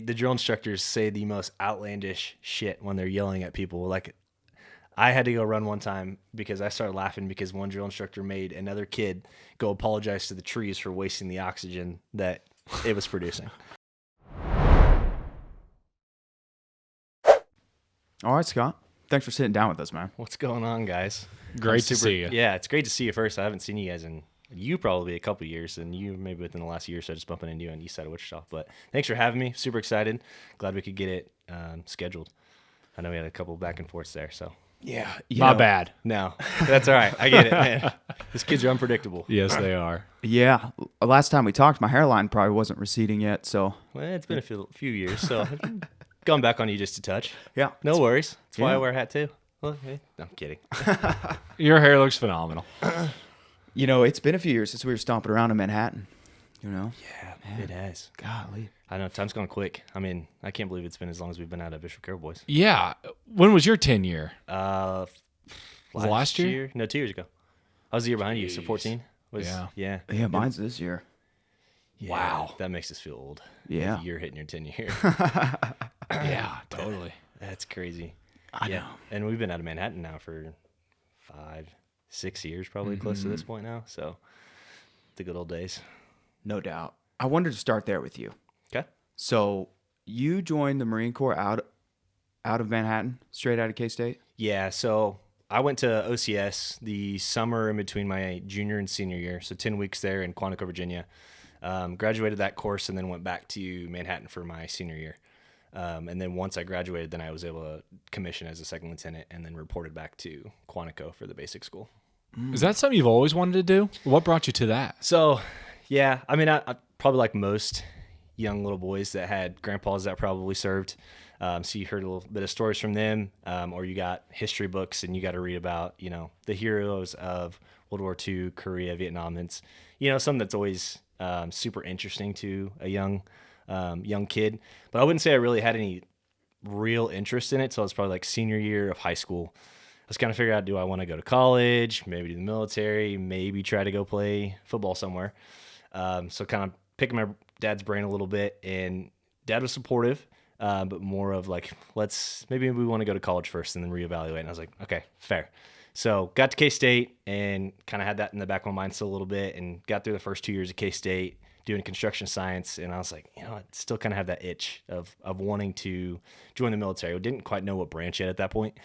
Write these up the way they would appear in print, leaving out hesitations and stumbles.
the drill instructors say the most outlandish shit when they're yelling at people. Like, I had to go run one time because I started laughing because one drill instructor made another kid go apologize to the trees for wasting the oxygen that it was producing. All right, Scott. Thanks for sitting down with us, man. What's going on, guys? Great to see you. Yeah, it's great to see you first. I haven't seen you guys in probably a couple of years, and you maybe within the last year or so, just bumping into you on the east side of Wichita. But thanks for having me. Super excited. Glad we could get it scheduled. I know we had a couple back and forths there, so. Yeah. My bad. No, that's all right. I get it, man. These kids are unpredictable. Yes, they are. Yeah. Last time we talked, my hairline probably wasn't receding yet, so. Well, it's been a few years, so gone back on you just a touch. Yeah. No worries. That's why I wear a hat, too. Well, hey, I'm kidding. Your hair looks phenomenal. It's been a few years since we were stomping around in Manhattan, Yeah, man. It has. Golly. I know, time's gone quick. I mean, I can't believe it's been as long as we've been out of Bishop Carroll Boys. Yeah. When was your 10 year? Last year? No, 2 years ago. I was the year behind you, so 14. Yeah. Yeah, mine's this year. Yeah, Wow. That makes us feel old. Yeah. You're hitting your 10 year. Yeah, totally. That's crazy. I know. And we've been out of Manhattan now for 5-6 years, probably close to this point now. So the good old days. No doubt. I wanted to start there with you. Okay. So you joined the Marine Corps out of Manhattan, straight out of K-State? Yeah, so I went to OCS the summer in between my junior and senior year, so 10 weeks there in Quantico, Virginia. Graduated that course and then went back to Manhattan for my senior year. And then once I graduated, then I was able to commission as a second lieutenant and then reported back to Quantico for the basic school. Is that something you've always wanted to do? What brought you to that? So, yeah, I mean, I probably like most young little boys that had grandpas that probably served. So you heard a little bit of stories from them, or you got history books and you got to read about, the heroes of World War II, Korea, Vietnam. It's, something that's always super interesting to a young kid. But I wouldn't say I really had any real interest in it till I was probably like senior year of high school. I was kind of figuring out, do I want to go to college, maybe do the military, maybe try to go play football somewhere. So kind of picking my dad's brain a little bit, and dad was supportive, but more of like, maybe we want to go to college first and then reevaluate. And I was like, okay, fair. So got to K-State and kind of had that in the back of my mind still a little bit, and got through the first 2 years of K-State doing construction science. And I was like, I still kind of have that itch of wanting to join the military. I didn't quite know what branch yet at that point.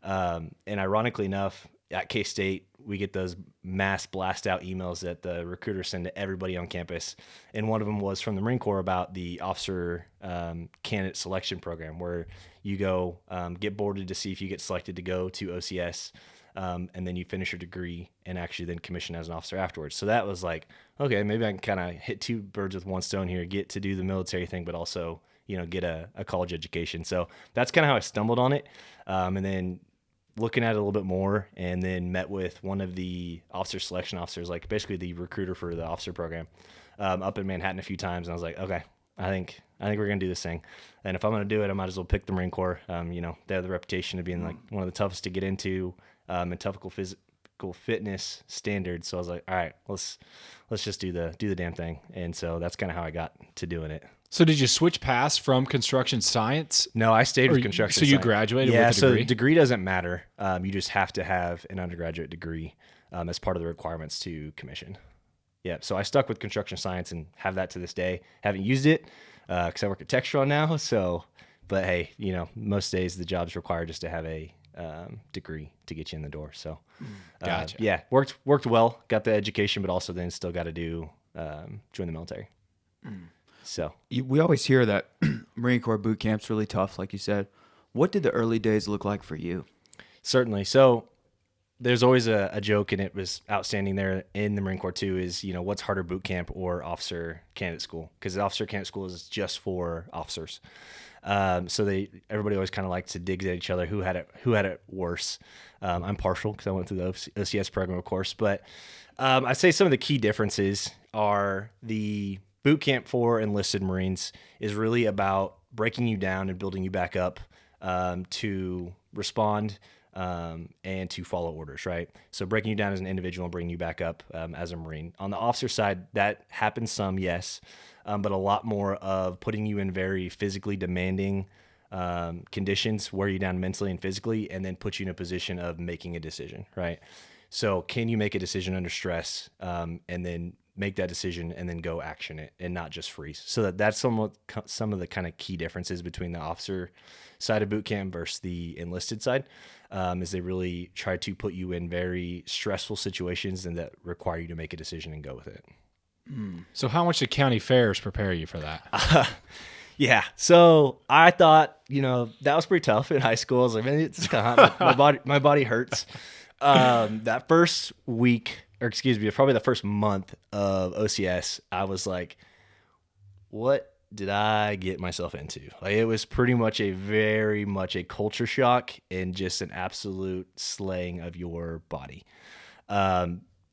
And ironically enough, at K-State, we get those mass blast out emails that the recruiters send to everybody on campus. And one of them was from the Marine Corps about the officer candidate selection program, where you go get boarded to see if you get selected to go to OCS. And then you finish your degree and actually then commission as an officer afterwards. So that was like, okay, maybe I can kind of hit two birds with one stone here, get to do the military thing, but also, get a college education. So that's kind of how I stumbled on it. And then looking at it a little bit more, and then met with one of the officer selection officers, like basically the recruiter for the officer program, up in Manhattan a few times. And I was like, okay, I think we're going to do this thing. And if I'm going to do it, I might as well pick the Marine Corps. They have the reputation of being like one of the toughest to get into, and typical physical fitness standards. So I was like, all right, let's just do the damn thing. And so that's kind of how I got to doing it. So did you switch paths from construction science? No, I stayed with construction science. So you graduated with a degree? So degree doesn't matter. You just have to have an undergraduate degree as part of the requirements to commission. Yeah, so I stuck with construction science and have that to this day. Haven't used it because I work at Textron now. So, but hey, most days the job's required just to have a degree to get you in the door. So, gotcha. Yeah, worked well. Got the education, but also then still got to do join the military. So we always hear that Marine Corps boot camp's really tough, like you said. What did the early days look like for you? Certainly. So there's always a joke, and it was outstanding there in the Marine Corps too, is, what's harder, boot camp or officer candidate school? Because the officer candidate school is just for officers. So everybody always kind of likes to dig at each other. Who had it worse? I'm partial because I went through the OCS program, of course. But I'd say some of the key differences are the boot camp for enlisted Marines is really about breaking you down and building you back up to respond and to follow orders, right? So breaking you down as an individual and bringing you back up as a Marine. On the officer side, that happens some, yes, but a lot more of putting you in very physically demanding conditions, wear you down mentally and physically, and then put you in a position of making a decision, right? So can you make a decision under stress, and then make that decision and then go action it and not just freeze? So that's some of the kind of key differences between the officer side of boot camp versus the enlisted side, is they really try to put you in very stressful situations and that require you to make a decision and go with it. So how much did county fairs prepare you for that? Yeah. So I thought, that was pretty tough in high school. I was like, man, it's kind of hot. My body hurts. That first week, or excuse me, probably the first month of OCS, I was like, what did I get myself into? Like, it was pretty much very much a culture shock and just an absolute slaying of your body.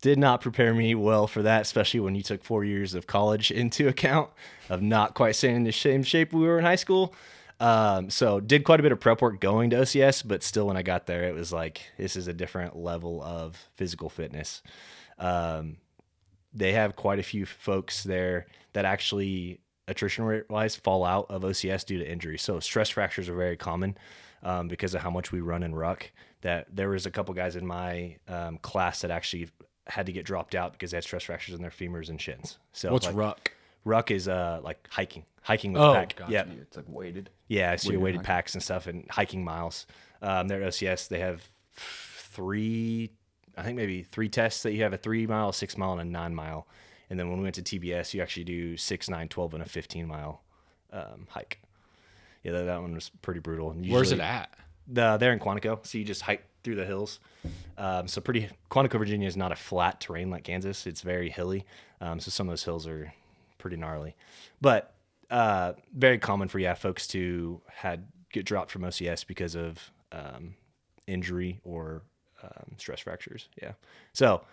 Did not prepare me well for that, especially when you took 4 years of college into account of not quite staying in the same shape we were in high school. So did quite a bit of prep work going to OCS, but still when I got there, it was like, this is a different level of physical fitness. They have quite a few folks there that actually attrition rate wise fall out of OCS due to injury. So stress fractures are very common, because of how much we run in ruck. That there was a couple guys in my, class that actually had to get dropped out because they had stress fractures in their femurs and shins. So What's ruck? Ruck is like hiking with Oh, a pack. gotcha. Yeah, It's like weighted. yeah. So your weighted hiking. packs and stuff and hiking miles. There at OCS they have maybe three tests that you have: a 3 mile, 6 mile, and a 9 mile. And then when we went to TBS, you actually do 6, 9, 12, and a 15 mile hike. Yeah, that one was pretty brutal. And Where's it usually- at? They're in Quantico, so you just hike through the hills. Quantico, Virginia is not a flat terrain like Kansas. It's very hilly. So some of those hills are pretty gnarly. But very common for, folks to get dropped from OCS because of injury or stress fractures. Yeah. So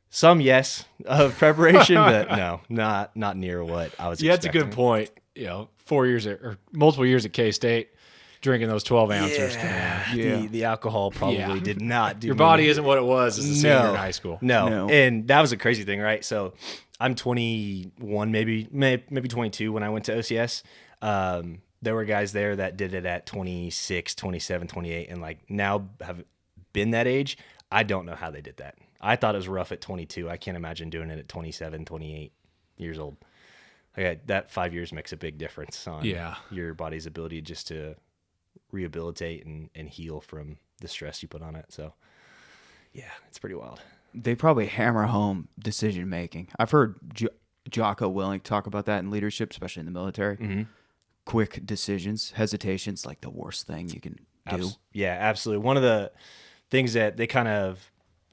some, yes, of preparation, but no, not near what I was Yeah, that's a expecting. good point. 4 years or multiple years at K-State, drinking those 12 ounces. Yeah. The alcohol probably Yeah. did not do Your me- body isn't what it was as a senior in high school. No. And that was a crazy thing, right? So I'm 21, maybe 22 when I went to OCS. There were guys there that did it at 26, 27, 28, and like now have been that age. I don't know how they did that. I thought it was rough at 22. I can't imagine doing it at 27, 28 years old. That 5 years makes a big difference on your body's ability just to rehabilitate and heal from the stress you put on it. So yeah, it's pretty wild. They probably hammer home decision making. I've heard Jocko Willink talk about that in leadership, especially in the military. Mm-hmm. Quick decisions, hesitations, like the worst thing you can do. Yeah, absolutely. One of the things that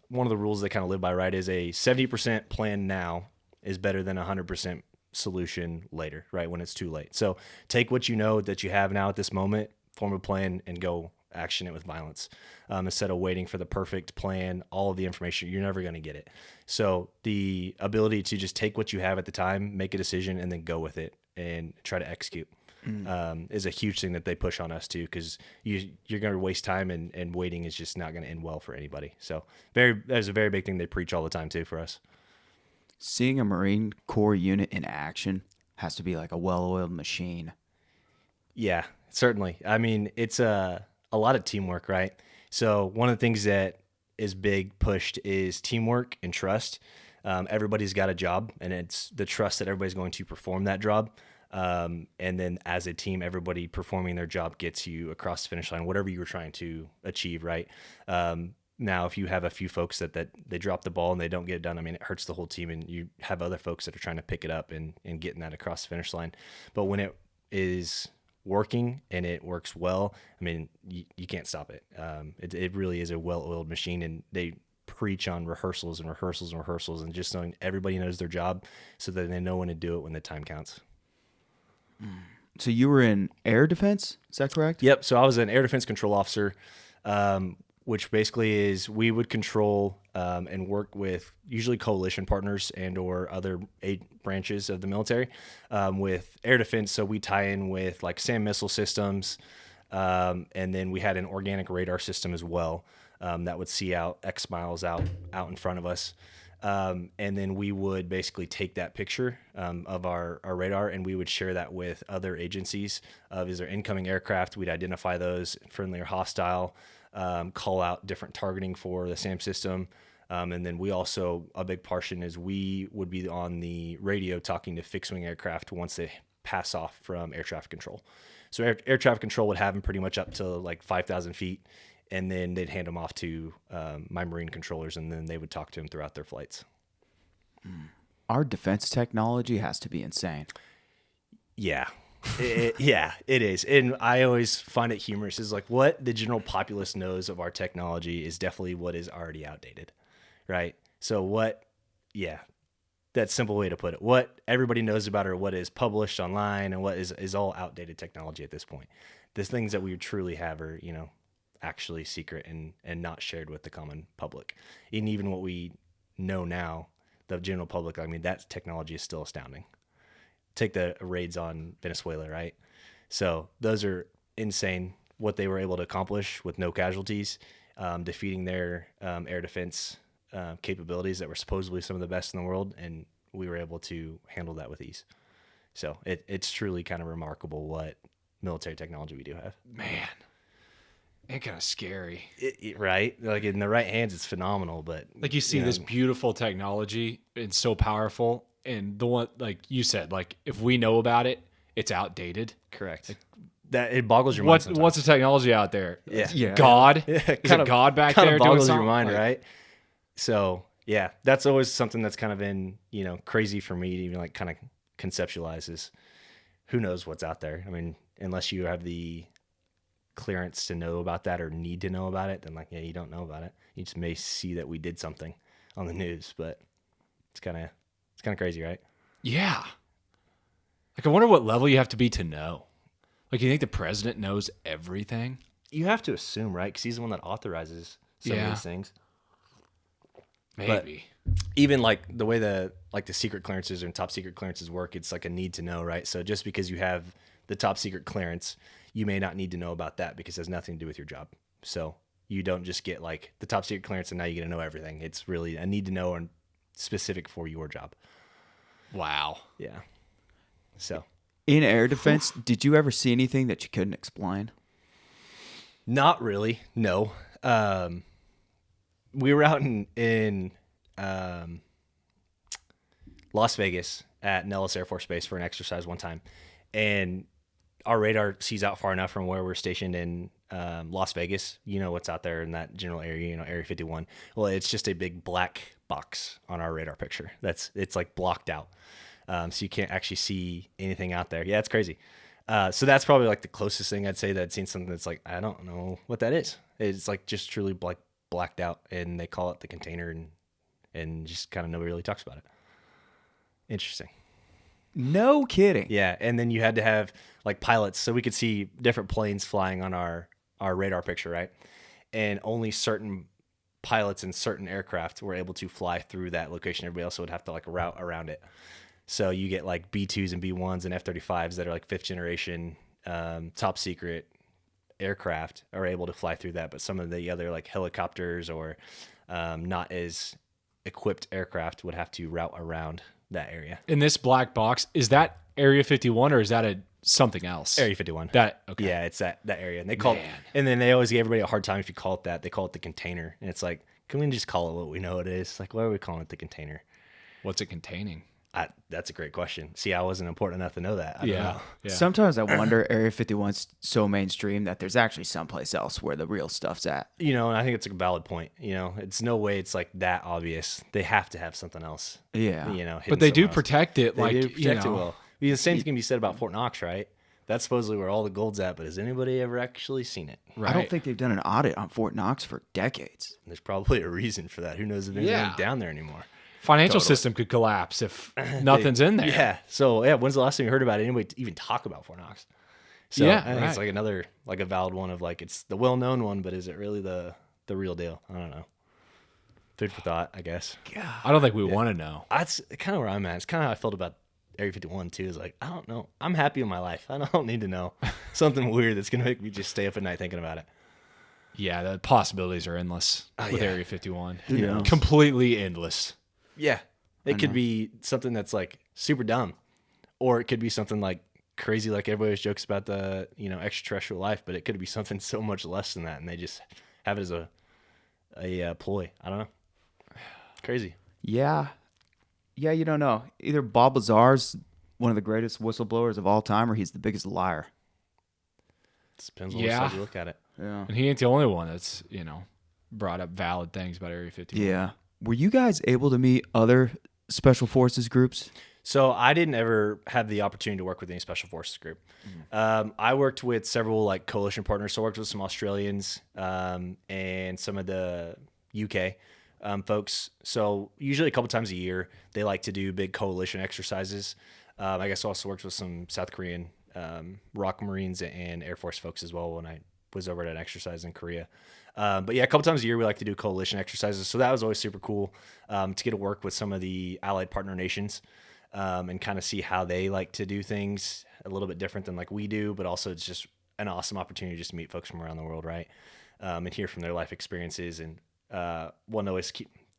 one of the rules they kind of live by, right, is a 70% plan now is better than 100% solution later, right, when it's too late. So take what you know that you have now at this moment, form a plan, and go action it with violence, instead of waiting for the perfect plan, all of the information. You're never going to get it. So the ability to just take what you have at the time, make a decision, and then go with it and try to execute is a huge thing that they push on us too, because you're going to waste time, and waiting is just not going to end well for anybody. So that's a very big thing they preach all the time too for us. Seeing a Marine Corps unit in action has to be like a well-oiled machine. Yeah, certainly. I mean, it's a lot of teamwork, right? So one of the things that is big pushed is teamwork and trust. Everybody's got a job, and it's the trust that everybody's going to perform that job. And then as a team, everybody performing their job gets you across the finish line, whatever you were trying to achieve, right? Now, if you have a few folks that they drop the ball and they don't get it done, I mean, it hurts the whole team, and you have other folks that are trying to pick it up and getting that across the finish line. But when it is working and it works well, I mean, you can't stop it. It really is a well-oiled machine, and they preach on rehearsals and rehearsals and rehearsals, and just knowing everybody knows their job so that they know when to do it when the time counts. So you were in air defense, is that correct? Yep. So I was an air defense control officer, which basically is we would control and work with usually coalition partners and or other aid branches of the military with air defense. So we tie in with like SAM missile systems, And then we had an organic radar system as well that would see out X miles out in front of us. And then we would basically take that picture of our radar, and we would share that with other agencies of is there incoming aircraft. We'd identify those, friendly or hostile, call out different targeting for the SAM system. And then we also, a big portion is we would be on the radio talking to fixed wing aircraft once they pass off from air traffic control. So air traffic control would have them pretty much up to like 5,000 feet, and then they'd hand them off to my Marine controllers, and then they would talk to them throughout their flights. Our defense technology has to be insane. Yeah. It is. And I always find it humorous is like what the general populace knows of our technology is definitely what is already outdated, right? So that's a simple way to put it. What everybody knows about or what is published online and what is all outdated technology at this point. The things that we truly have are, actually secret and not shared with the common public. And even what we know now, the general public, I mean, that technology is still astounding. Take the raids on Venezuela, right? So those are insane what they were able to accomplish with no casualties, defeating their air defense capabilities that were supposedly some of the best in the world, and we were able to handle that with ease. So it's truly kind of remarkable what military technology we do have. Man, and kind of scary. Right? Like in the right hands, it's phenomenal, but like you see this beautiful technology and so powerful, and the one like you said, like if we know about it, it's outdated. Correct. Like, that it boggles your mind. What's the technology out there? Yeah. God. Yeah, Is it God back there doing boggles something? your mind, Like, right? So yeah, that's always something that's kind of been crazy for me to even like kind of conceptualize is who knows what's out there. I mean, unless you have the clearance to know about that or need to know about it, then like you don't know about it. You just may see that we did something on the news, but it's kind of crazy, right? Yeah. Like I wonder what level you have to be to know. Like you think the president knows everything? You have to assume, right? Because he's the one that authorizes some of these things. Maybe. But even like the way the secret clearances and top secret clearances work, it's like a need to know, right? So just because you have the top secret clearance, you may not need to know about that because it has nothing to do with your job. So you don't just get like the top secret clearance and now you get to know everything. It's really a need to know and specific for your job. Wow. Yeah. So In air defense, did you ever see anything that you couldn't explain? not really. No. We were out in Las Vegas at Nellis Air Force Base for an exercise one time, and our radar sees out far enough from where we're stationed in Las Vegas. You know what's out there in that general area, Area 51. Well, it's just a big black box on our radar picture. It's like blocked out. So you can't actually see anything out there. Yeah, it's crazy. So that's probably like the closest thing I'd say that I'd seen something that's like, I don't know what that is. It's like just truly blacked out, and they call it the container, and just kind of nobody really talks about it. Interesting. No kidding. Yeah, and then you had to have like pilots, so we could see different planes flying on our radar picture, right? And only certain pilots and certain aircraft were able to fly through that location. Everybody else would have to like route around it. So you get like B-2s and B-1s and F-35s that are like fifth generation top secret aircraft are able to fly through that, but some of the other like helicopters or not as equipped aircraft would have to route around that area. In this black box, is that Area 51 or is that something else? Area 51. Okay. Yeah, it's that area. And they call it, and then they always give everybody a hard time if you call it that. They call it the container. And it's like, can we just call it what we know it is? Like, why are we calling it the container? What's it containing? That's a great question. See, I wasn't important enough to know that. I don't know. Yeah. Sometimes I wonder Area 51's so mainstream that there's actually someplace else where the real stuff's at. And I think it's a valid point. It's no way it's like that obvious. They have to have something else. Yeah. Hidden But they do somewhere else. protect it. They do protect it well. The same thing can be said about Fort Knox, right? That's supposedly where all the gold's at, but has anybody ever actually seen it? Right. I don't think they've done an audit on Fort Knox for decades. There's probably a reason for that. Who knows if there's anything down there anymore? Financial system could collapse if nothing's in there. Yeah. So when's the last time you heard about anybody even talk about Fort Knox? So Yeah, I think it's right. like another like a valid one of like it's the well-known one, but is it really the real deal? I don't know. Food for thought, I guess. I don't think we want to know. That's kind of where I'm at. It's kind of how I felt about Area 51 too is like, I don't know. I'm happy in my life. I don't need to know something weird that's gonna make me just stay up at night thinking about it. Yeah, the possibilities are endless with yeah. Area 51. knows? Completely endless. Yeah, it could be something that's like super dumb, or it could be something like crazy, like everybody always jokes about the extraterrestrial life, but it could be something so much less than that, and they just have it as a ploy. I don't know. Crazy. Yeah. Yeah, you don't know. Either Bob Lazar's one of the greatest whistleblowers of all time, or he's the biggest liar. It depends on which side you look at it. Yeah. And he ain't the only one that's, brought up valid things about Area 51. Yeah. Were you guys able to meet other special forces groups? So I didn't ever have the opportunity to work with any special forces group. I worked with several like coalition partners. So I worked with some Australians and some of the UK folks. So usually a couple times a year, they like to do big coalition exercises. I guess I also worked with some South Korean ROK Marines and Air Force folks as well when I was over at an exercise in Korea. But yeah, a couple times a year we like to do coalition exercises. So that was always super cool to get to work with some of the allied partner nations and kind of see how they like to do things a little bit different than like we do. But also it's just an awesome opportunity just to meet folks from around the world, right? And hear from their life experiences. And one that always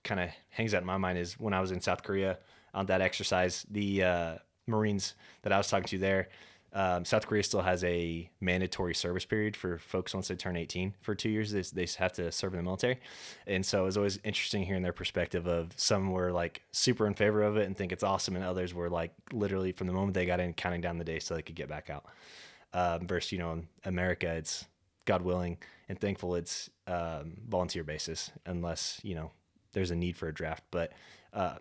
kind of hangs out in my mind is when I was in South Korea on that exercise, the Marines that I was talking to there, South Korea still has a mandatory service period for folks once they turn 18 for 2 years. They have to serve in the military. And so it was always interesting hearing their perspective of some were like super in favor of it and think it's awesome. And others were like literally from the moment they got in counting down the days so they could get back out. Versus, in America, it's God willing and thankful it's volunteer basis unless, there's a need for a draft. But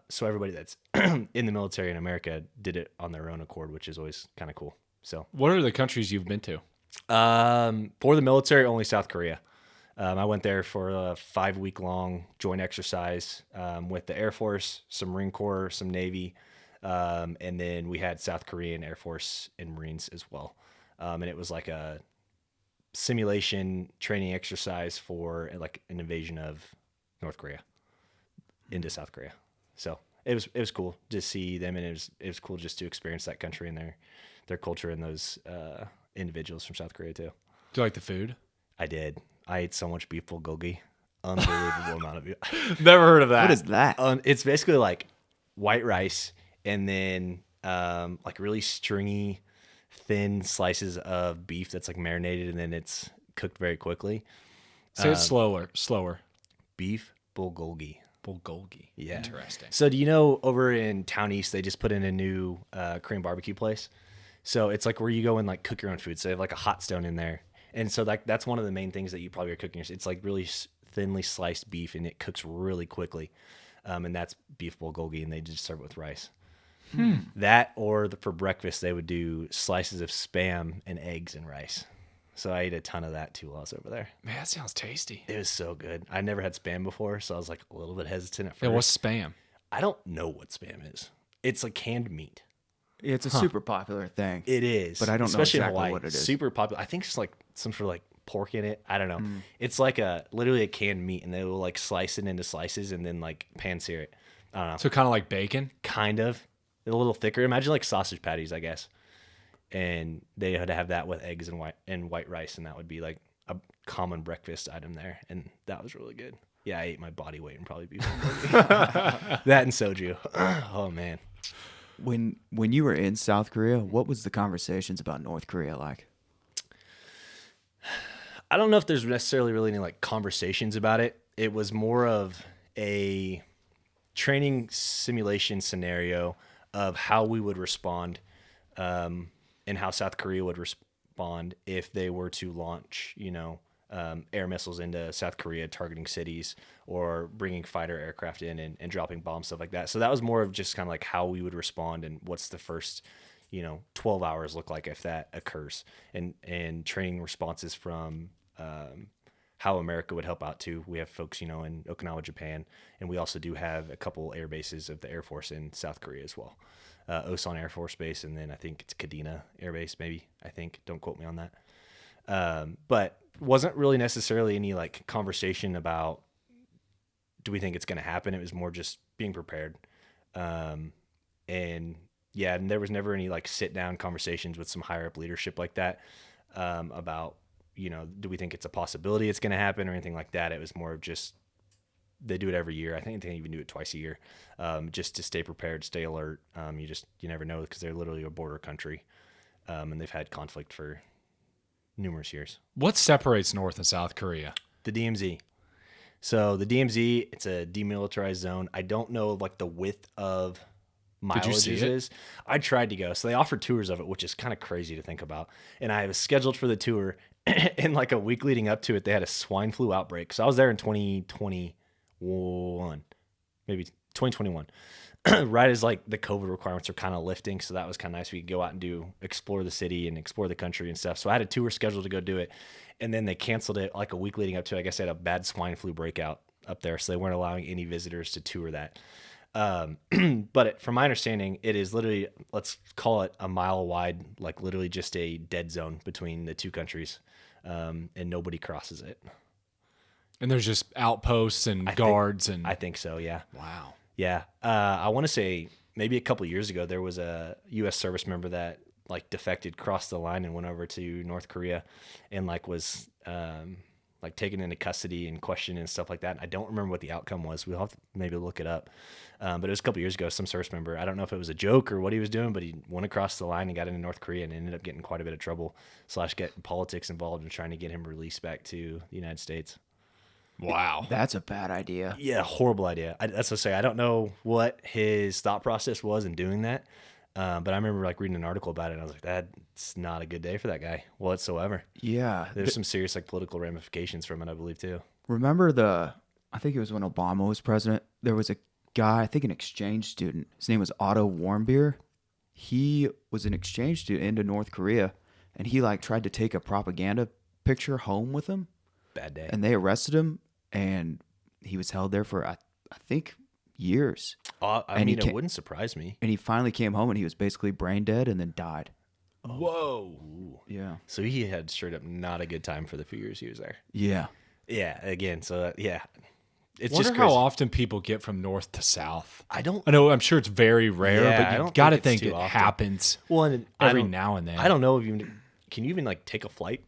so everybody that's in the military in America did it on their own accord, which is always kind of cool. So, what are the countries you've been to? For the military, only South Korea. I went there for a 5-week long joint exercise with the Air Force, some Marine Corps, some Navy, and then we had South Korean Air Force and Marines as well. And it was like a simulation training exercise for like an invasion of North Korea into South Korea. So it was cool to see them, and it was cool just to experience that country and their culture and those individuals from South Korea too. Do you like the food? I did. I ate so much beef bulgogi. Unbelievable amount of beef. Never heard of that. What is that? It's basically like white rice and then like really stringy, thin slices of beef that's like marinated and then it's cooked very quickly. Say it slower. Beef bulgogi. Bulgogi. Yeah. Interesting. So do you know over in Town East, they just put in a new Korean barbecue place? So it's like where you go and like cook your own food. So they have like a hot stone in there. And so that's one of the main things that you probably are cooking. It's like really thinly sliced beef and it cooks really quickly. And that's beef bulgogi and they just serve it with rice. That or for breakfast, they would do slices of Spam and eggs and rice. So I ate a ton of that too while I was over there. Man, that sounds tasty. It was so good. I never had Spam before, so I was like a little bit hesitant at first. Yeah, what's Spam? I don't know what Spam is. It's like canned meat. It's a super popular thing. It is. But I don't know especially exactly in Hawaii, what it is. Super popular. I think it's like some sort of like pork in it. I don't know. It's like literally a canned meat, and they will like slice it into slices and then like pan sear it. I don't know. So kind of like bacon? Kind of. A little thicker. Imagine like sausage patties, I guess. And they had to have that with eggs and white rice, and that would be like a common breakfast item there, and that was really good. Yeah, I ate my body weight in probably beef. That and soju. Oh man. When you were in South Korea, what was the conversations about North Korea like? I don't know if there's necessarily really any like conversations about it. It was more of a training simulation scenario of how we would respond and how South Korea would respond if they were to launch, air missiles into South Korea, targeting cities or bringing fighter aircraft in and dropping bombs, stuff like that. So that was more of just kind of like how we would respond and what's the first, 12 hours look like if that occurs, and training responses from how America would help out too. We have folks, in Okinawa, Japan, and we also do have a couple air bases of the Air Force in South Korea as well. Osan Air Force Base, and then I think it's Kadena Air Base, maybe. I think. Don't quote me on that. But wasn't really necessarily any like conversation about do we think it's going to happen. It was more just being prepared. And Yeah, and there was never any like sit down conversations with some higher up leadership like that about, do we think it's a possibility it's going to happen or anything like that. It was more of just they do it every year. I think they even do it twice a year, just to stay prepared, stay alert. You never know because they're literally a border country, and they've had conflict for numerous years. What separates North and South Korea? The DMZ. So the DMZ, it's a demilitarized zone. I don't know like the width of Did you see mileages it? is. I tried to go. So they offered tours of it, which is kind of crazy to think about. And I was scheduled for the tour, and like a week leading up to it, they had a swine flu outbreak. So I was there in 2021, maybe 2021, right as like the COVID requirements are kind of lifting. So that was kind of nice. We could go out and explore the city and explore the country and stuff. So I had a tour scheduled to go do it. And then they canceled it like a week leading up to it. I guess they had a bad swine flu breakout up there. So they weren't allowing any visitors to tour that. But from my understanding, it is literally, let's call it a mile wide, like literally just a dead zone between the two countries. And nobody crosses it. And there's just outposts and guards I think so. Yeah. wow. Yeah. I want to say maybe a couple of years ago, there was a U.S. service member that like defected, crossed the line and went over to North Korea and like was, like taken into custody and questioned and stuff like that. I don't remember what the outcome was. We'll have to maybe look it up. But it was a couple years ago, some service member, I don't know if it was a joke or what he was doing, but he went across the line and got into North Korea and ended up getting quite a bit of trouble / get politics involved in trying to get him released back to the United States. Wow. That's a bad idea. Yeah, horrible idea. That's what I say. I don't know what his thought process was in doing that. But I remember like reading an article about it and I was like, that's not a good day for that guy whatsoever. Yeah. There's some serious like political ramifications from it, I believe too. Remember I think it was when Obama was president, there was a guy, I think an exchange student. His name was Otto Warmbier. He was an exchange student into North Korea, and he like tried to take a propaganda picture home with him, Bad day. and they arrested him, and he was held there for I think years. It wouldn't surprise me. And he finally came home, and he was basically brain dead, and then died. Whoa. Yeah. So he had straight up not a good time for the few years he was there. Yeah. Yeah, again, so yeah. It's Wonder just how crazy. often people get from north to south. I don't I know, I'm sure it's very rare, Yeah, I but you don't got to think it's think too it often. happens well, and every now and then. I don't know if can you even like take a flight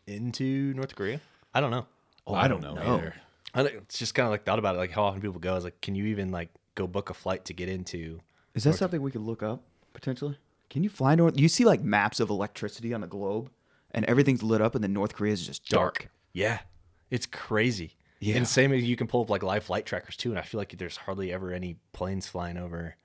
into North Korea? I don't know. Oh, I don't know either. It's just kind of like thought about it, like how often people go. I was like, can you even like go book a flight to get into? Is that something we could look up potentially? Can you fly north? You see like maps of electricity on the globe, and everything's lit up, and then North Korea is just dark. Yeah, it's crazy. Yeah. And same as you can pull up like live flight trackers too, and I feel like there's hardly ever any planes flying over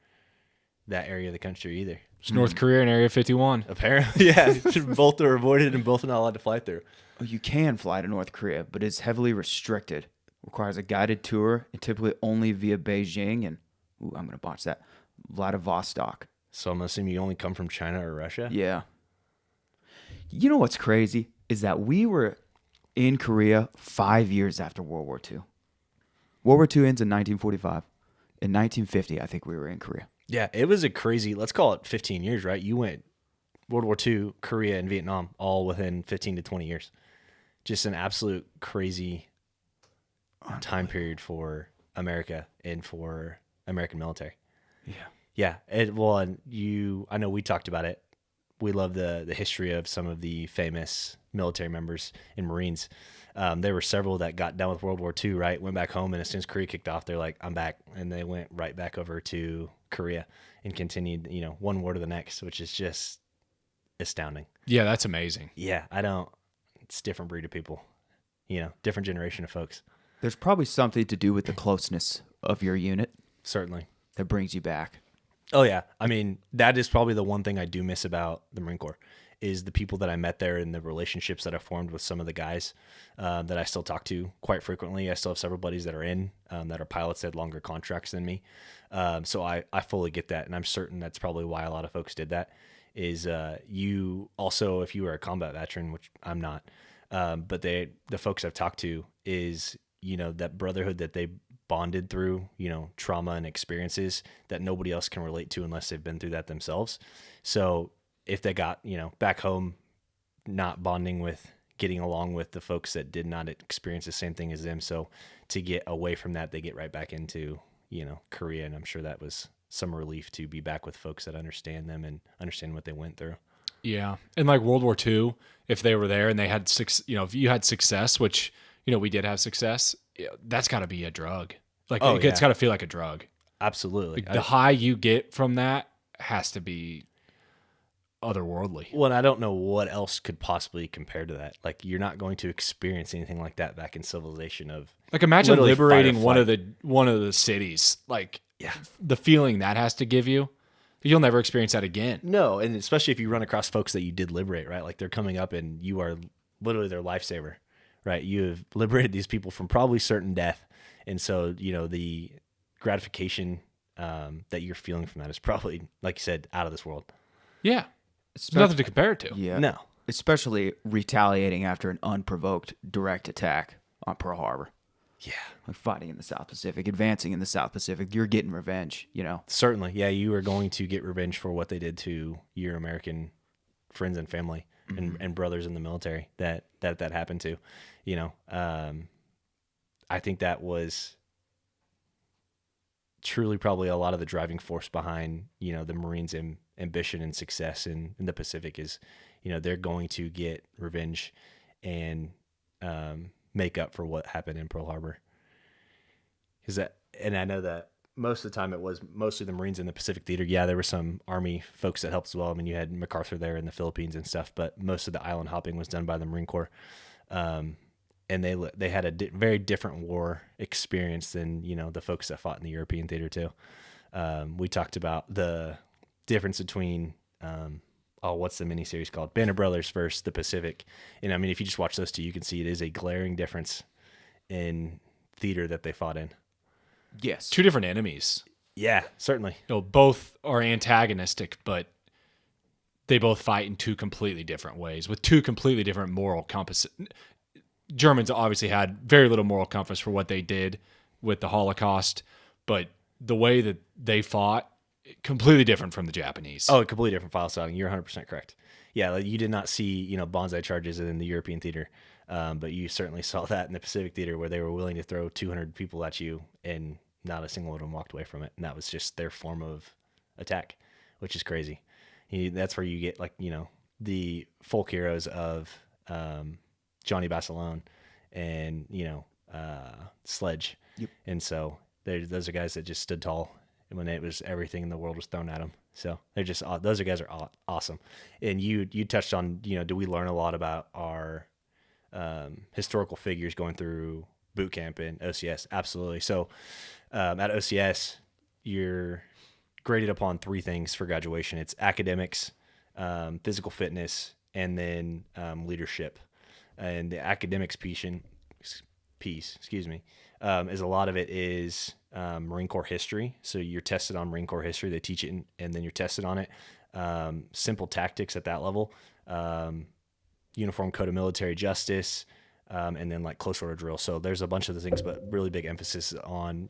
that area of the country either. It's North Korea and Area 51. Apparently, yeah, both are avoided and both are not allowed to fly through. Oh, you can fly to North Korea, but it's heavily restricted. Requires a guided tour, and typically only via Beijing and I'm gonna botch that, Vladivostok. So I'm assuming you only come from China or Russia. Yeah. You know what's crazy is that we were in Korea 5 years after World War II. World War II ends in 1945. In 1950, I think we were in Korea. Yeah, it was a crazy, let's call it 15 years, right? You went World War II, Korea, and Vietnam all within 15 to 20 years. Just an absolute crazy time period for America and for American military. Yeah. Yeah. I know we talked about it. We love the history of some of the famous military members and Marines. There were several that got done with World War II, right? Went back home, and as soon as Korea kicked off, they're like, I'm back. And they went right back over to Korea and continued, one war to the next, which is just astounding. Yeah, that's amazing. Yeah, it's a different breed of people, different generation of folks. There's probably something to do with the closeness of your unit Certainly. that brings you back. Oh, yeah. I mean, that is probably the one thing I do miss about the Marine Corps is the people that I met there and the relationships that I formed with some of the guys that I still talk to quite frequently. I still have several buddies that are that are pilots that had longer contracts than me. So I fully get that. And I'm certain that's probably why a lot of folks did that is you also, if you were a combat veteran, which I'm not, but the folks I've talked to is, that brotherhood that they bonded through, trauma and experiences that nobody else can relate to unless they've been through that themselves. So if they got, back home, not bonding with, getting along with the folks that did not experience the same thing as them. So to get away from that, they get right back into, Korea. And I'm sure that was some relief to be back with folks that understand them and understand what they went through. Yeah. And like World War II, if they were there and they had if you had success, which, we did have success, that's got to be a drug. Like it's got to feel like a drug. Absolutely. Like the high you get from that has to be otherworldly. Well, and I don't know what else could possibly compare to that. Like, you're not going to experience anything like that back in civilization of like, imagine liberating fight one of the cities. Like, the feeling that has to give you. You'll never experience that again. No, and especially if you run across folks that you did liberate, right? Like, they're coming up and you are literally their lifesaver, right? You have liberated these people from probably certain death. And so, the gratification that you're feeling from that is probably, like you said, out of this world. Yeah. It's nothing to compare it to. Yeah. No. Especially retaliating after an unprovoked direct attack on Pearl Harbor. Yeah. Like fighting in the South Pacific, advancing in the South Pacific. You're getting revenge, Certainly. Yeah, you are going to get revenge for what they did to your American friends and family and brothers in the military that happened to. I think that was truly probably a lot of the driving force behind, the Marines' ambition and success in the Pacific is, they're going to get revenge and make up for what happened in Pearl Harbor. And I know that most of the time it was mostly the Marines in the Pacific Theater. Yeah, there were some Army folks that helped as well. I mean, you had MacArthur there in the Philippines and stuff, but most of the island hopping was done by the Marine Corps. And they had a very different war experience than, the folks that fought in the European theater too. We talked about the difference between, what's the miniseries called? Band of Brothers versus the Pacific. And I mean, if you just watch those two, you can see it is a glaring difference in theater that they fought in. Yes. Two different enemies. Yeah, certainly. Both are antagonistic, but they both fight in two completely different ways with two completely different moral compasses. Germans obviously had very little moral compass for what they did with the Holocaust, but the way that they fought, completely different from the Japanese. Oh, completely different file styling. You're 100% correct. Yeah, like you did not see, bonsai charges in the European theater, but you certainly saw that in the Pacific theater where they were willing to throw 200 people at you and not a single one of them walked away from it. And that was just their form of attack, which is crazy. That's where you get the folk heroes of Johnny Basilone and, Sledge. Yep. And so those are guys that just stood tall when it was everything in the world was thrown at them. So they're just, those guys are awesome. And you touched on, do we learn a lot about our historical figures going through boot camp and OCS? Absolutely. So at OCS, you're graded upon three things for graduation. It's academics, physical fitness, and then leadership. And the academics piece, is a lot of it is Marine Corps history. So you're tested on Marine Corps history. They teach it, and then you're tested on it. Simple tactics at that level, uniform code of military justice, and then like close order drill. So there's a bunch of the things, but really big emphasis on,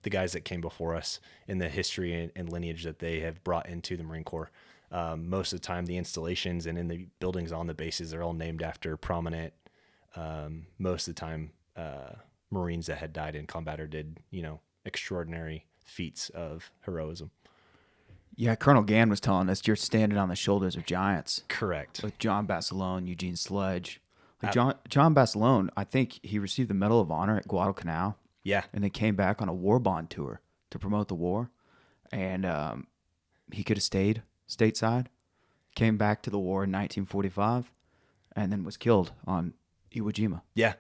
the guys that came before us in the history and lineage that they have brought into the Marine Corps. Most of the time, the installations and in the buildings on the bases, they're all named after prominent, most of the time, Marines that had died in combat or did, extraordinary feats of heroism. Yeah, Colonel Gann was telling us you're standing on the shoulders of giants. Correct. Like John Basilone, Eugene Sledge. Like John Basilone, I think he received the Medal of Honor at Guadalcanal. Yeah. And then came back on a war bond tour to promote the war. And he could have stayed stateside, came back to the war in 1945, and then was killed on Iwo Jima. Yeah,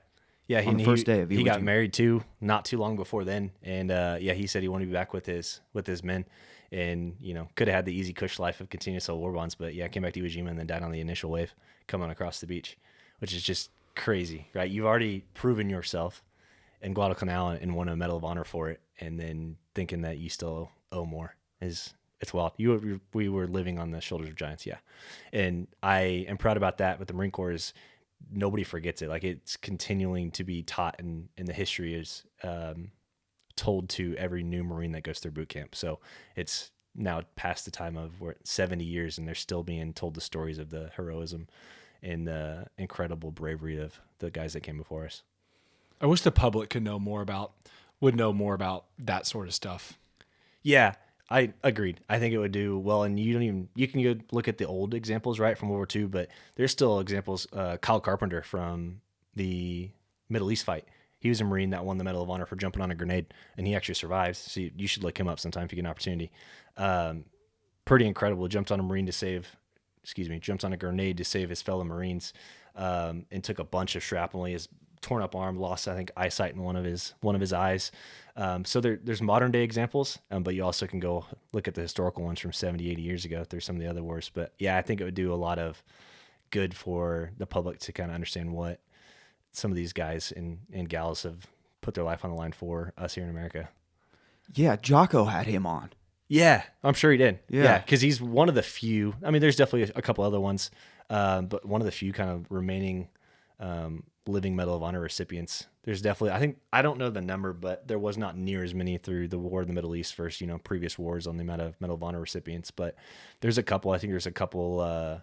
on the first day of Iwo he got Jima. married too, not too long before then, and he said he wanted to be back with his men, and could have had the easy cush life of continuous war bonds, but came back to Iwo Jima and then died on the initial wave coming across the beach, which is just crazy, right? You've already proven yourself in Guadalcanal and won a Medal of Honor for it, and then thinking that you still owe more it's wild. We were living on the shoulders of giants, and I am proud about that. But the Marine Corps is, nobody forgets it. Like, it's continuing to be taught, and the history is told to every new Marine that goes through boot camp. So it's now past the time of 70 years, and they're still being told the stories of the heroism and the incredible bravery of the guys that came before us. I wish the public would know more about that sort of stuff. Yeah. I agreed. I think it would do well, and you can go look at the old examples, right, from World War II, but there's still examples. Kyle Carpenter from the Middle East fight. He was a Marine that won the Medal of Honor for jumping on a grenade, and he actually survived. So you should look him up sometime if you get an opportunity. Pretty incredible. Jumped on a grenade to save his fellow Marines, and took a bunch of shrapnel. His torn up arm, lost, I think, eyesight in one of his eyes. So there's modern day examples, but you also can go look at the historical ones from 70, 80 years ago through some of the other wars. But yeah, I think it would do a lot of good for the public to kind of understand what some of these guys and gals have put their life on the line for us here in America. Yeah, Jocko had him on. Yeah, I'm sure he did. Yeah. Because he's one of the few. I mean, there's definitely a couple other ones, but one of the few kind of remaining living Medal of Honor recipients. There's definitely, I don't know the number, but there was not near as many through the war in the Middle East versus, previous wars on the amount of Medal of Honor recipients. But there's a couple. I think there's a couple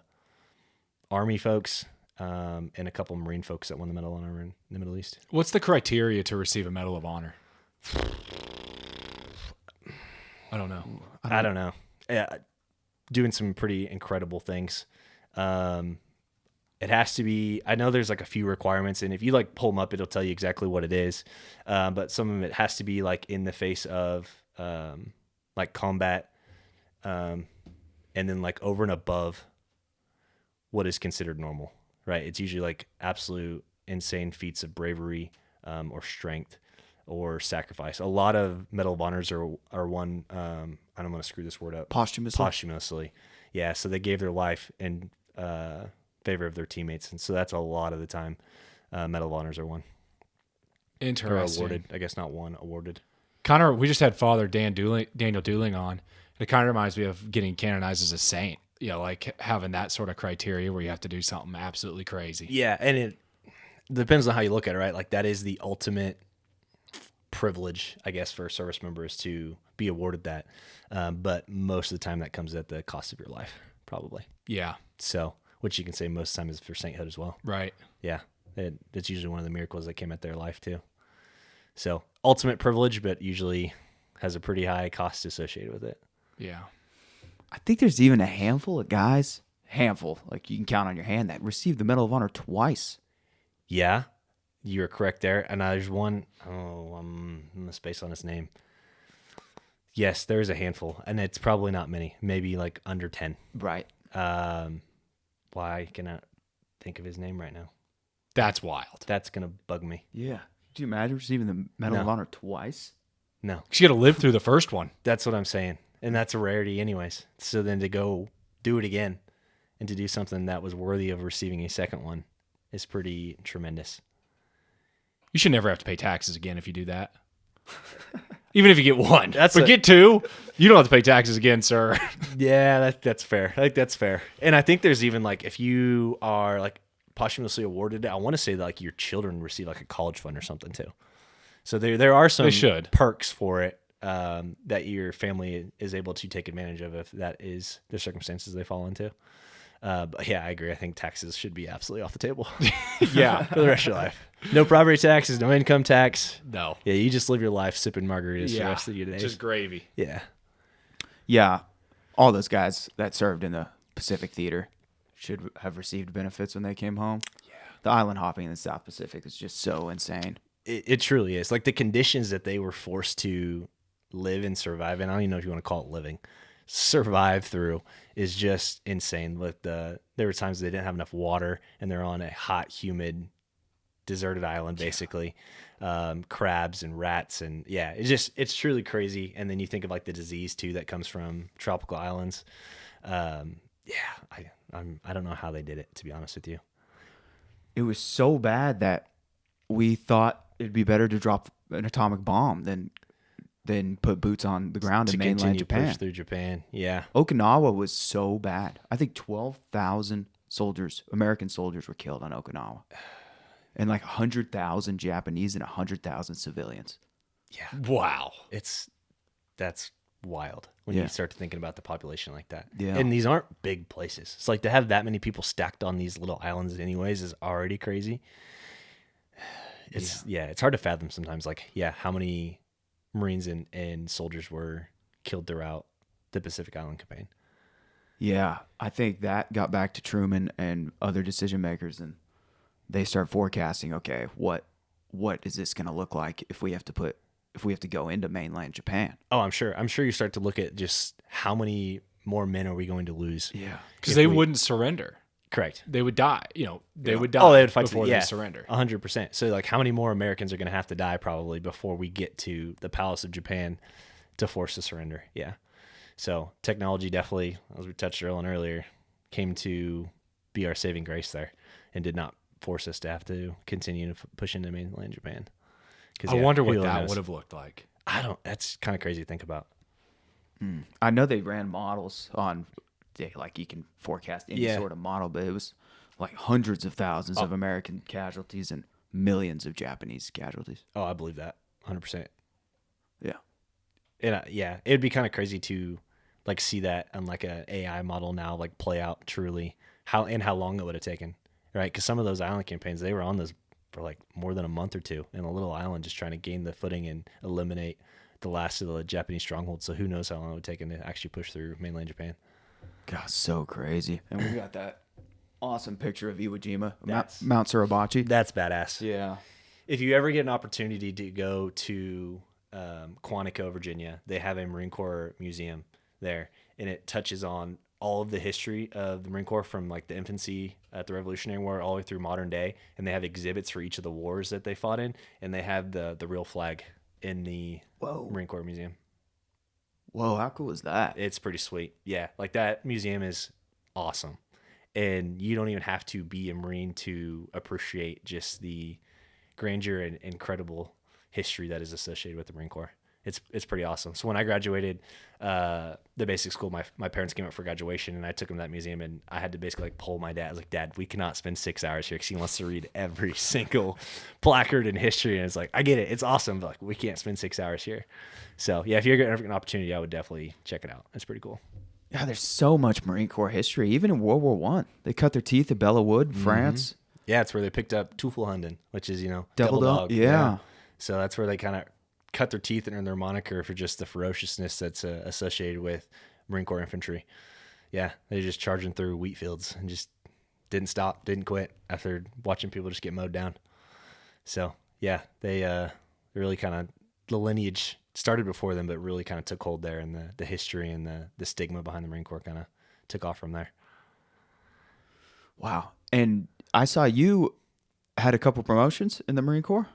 Army folks and a couple Marine folks that won the Medal of Honor in the Middle East. What's the criteria to receive a Medal of Honor? I don't know. I don't know. Yeah, doing some pretty incredible things. It has to be, I know there's like a few requirements, and if you like pull them up, it'll tell you exactly what it is. But some of it has to be like in the face of like combat, and then like over and above what is considered normal, right? It's usually like absolute insane feats of bravery, or strength, or sacrifice. A lot of Medal of Honors are won, I don't want to screw this word up. Posthumously. Yeah, so they gave their life in favor of their teammates, and so that's a lot of the time Medal of Honors are won. Interesting. Or awarded. I guess not won, awarded. Connor, we just had Father Daniel Dooling on. And it kind of reminds me of getting canonized as a saint. Like having that sort of criteria where you have to do something absolutely crazy. Yeah, and it depends on how you look at it, right? Like that is the ultimate privilege, I guess, for a service member is to be awarded that. But most of the time that comes at the cost of your life, probably. Yeah. So, which you can say most of the time is for sainthood as well. Right. Yeah. It's usually one of the miracles that came at their life too. So ultimate privilege, but usually has a pretty high cost associated with it. Yeah. I think there's even a handful of guys, like you can count on your hand, that received the Medal of Honor twice. Yeah, you're correct there. And there's one, I'm going to space on his name. Yes, there is a handful, and it's probably not many, maybe like under 10. Right. Why cannot think of his name right now? That's wild. That's going to bug me. Yeah. Could you imagine receiving the Medal of Honor twice? No. You got to live through the first one. That's what I'm saying. And that's a rarity anyways. So then to go do it again and to do something that was worthy of receiving a second one is pretty tremendous. You should never have to pay taxes again if you do that. Even if you get one. But get two, you don't have to pay taxes again, sir. Yeah, that's fair. I think that's fair. And I think there's even like, if you are like posthumously awarded, I want to say that like your children receive like a college fund or something too. So there are some perks for it that your family is able to take advantage of if that is the circumstances they fall into. But yeah, I agree. I think taxes should be absolutely off the table. Yeah. For the rest of your life. No property taxes, no income tax. No. Yeah, you just live your life sipping margaritas the rest of your days. Just gravy. Yeah. Yeah. All those guys that served in the Pacific Theater should have received benefits when they came home. Yeah. The island hopping in the South Pacific is just so insane. It truly is. Like the conditions that they were forced to live and survive in, I don't even know if you want to call it living, survive through, is just insane. There were times they didn't have enough water and they're on a hot, humid, deserted island, basically. Crabs and rats, and yeah, it's truly crazy. And then you think of like the disease too that comes from tropical islands. I don't know how they did it, to be honest with you. It was so bad that we thought it'd be better to drop an atomic bomb than put boots on the ground in mainland Japan. Push through Japan. Yeah. Okinawa was so bad. I think 12,000 soldiers, American soldiers, were killed on Okinawa. And like 100,000 Japanese and 100,000 civilians. Yeah. Wow. That's wild when you start thinking about the population like that. Yeah. And these aren't big places. It's like to have that many people stacked on these little islands anyways is already crazy. It's hard to fathom sometimes, like, how many Marines and soldiers were killed throughout the Pacific Island Campaign. Yeah, I think that got back to Truman and other decision makers, and they start forecasting. Okay, what is this going to look like if we have to go into mainland Japan? Oh, I'm sure. I'm sure you start to look at just how many more men are we going to lose? Yeah, Because they wouldn't surrender. Correct. They would die. They would die. Oh, they would fight before they surrender. 100%. So, like, how many more Americans are going to have to die probably before we get to the Palace of Japan to force the surrender? Yeah. So, technology definitely, as we touched earlier, came to be our saving grace there, and did not force us to have to continue to push into mainland Japan. I wonder what that would have looked like. That's kind of crazy to think about. I know they ran models on, like you can forecast any Yeah. sort of model, but it was like hundreds of thousands of American casualties and millions of Japanese casualties. Oh, I believe that 100%. Yeah. And yeah, it'd be kind of crazy to like see that on like a AI model now, like play out truly how long it would have taken, right? Because some of those island campaigns, they were on those for like more than a month or two in a little island, just trying to gain the footing and eliminate the last of the Japanese strongholds. So who knows how long it would take them to actually push through mainland Japan. God, so crazy. And we got that awesome picture of Iwo Jima, That's- Mount Suribachi. That's badass. Yeah. If you ever get an opportunity to go to Quantico, Virginia, they have a Marine Corps museum there, and it touches on all of the history of the Marine Corps from like the infancy at the Revolutionary War all the way through modern day, and they have exhibits for each of the wars that they fought in, and they have the real flag in the Marine Corps Museum. Whoa, how cool is that? It's pretty sweet. Yeah, like that museum is awesome, and you don't even have to be a Marine to appreciate just the grandeur and incredible history that is associated with the Marine Corps. It's pretty awesome. So when I graduated the basic school, my parents came up for graduation, and I took them to that museum, and I had to basically like pull my dad. I was like, Dad, we cannot spend 6 hours here because he wants to read every single placard in history. And it's like, I get it, it's awesome, but like we can't spend 6 hours here. So yeah, if you're ever an opportunity, I would definitely check it out. It's pretty cool. Yeah, there's so much Marine Corps history. Even in World War One, they cut their teeth at Bella Wood, France. Yeah, it's where they picked up Teufelhunden, which is Devil Dog. Yeah. So that's where they kind of cut their teeth and earn their moniker for just the ferociousness that's associated with Marine Corps infantry. Yeah, they're just charging through wheat fields and just didn't stop, didn't quit after watching people just get mowed down. So yeah, they really kind of, the lineage started before them, but really kind of took hold there, and the history and the stigma behind the Marine Corps kind of took off from there. Wow. And I saw you had a couple promotions in the Marine Corps.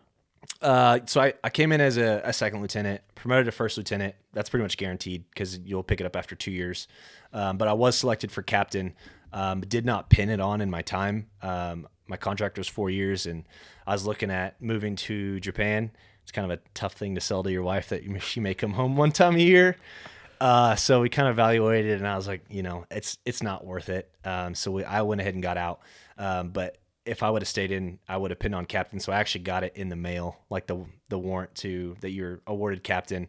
So I came in as a second lieutenant, promoted to first lieutenant. That's pretty much guaranteed because you'll pick it up after 2 years. But I was selected for captain, did not pin it on in my time. My contract was 4 years, and I was looking at moving to Japan. It's kind of a tough thing to sell to your wife that she may come home one time a year. So we kind of evaluated, and I was like, it's not worth it. So I went ahead and got out. But if I would have stayed in, I would have pinned on captain. So I actually got it in the mail, like the warrant that you're awarded captain.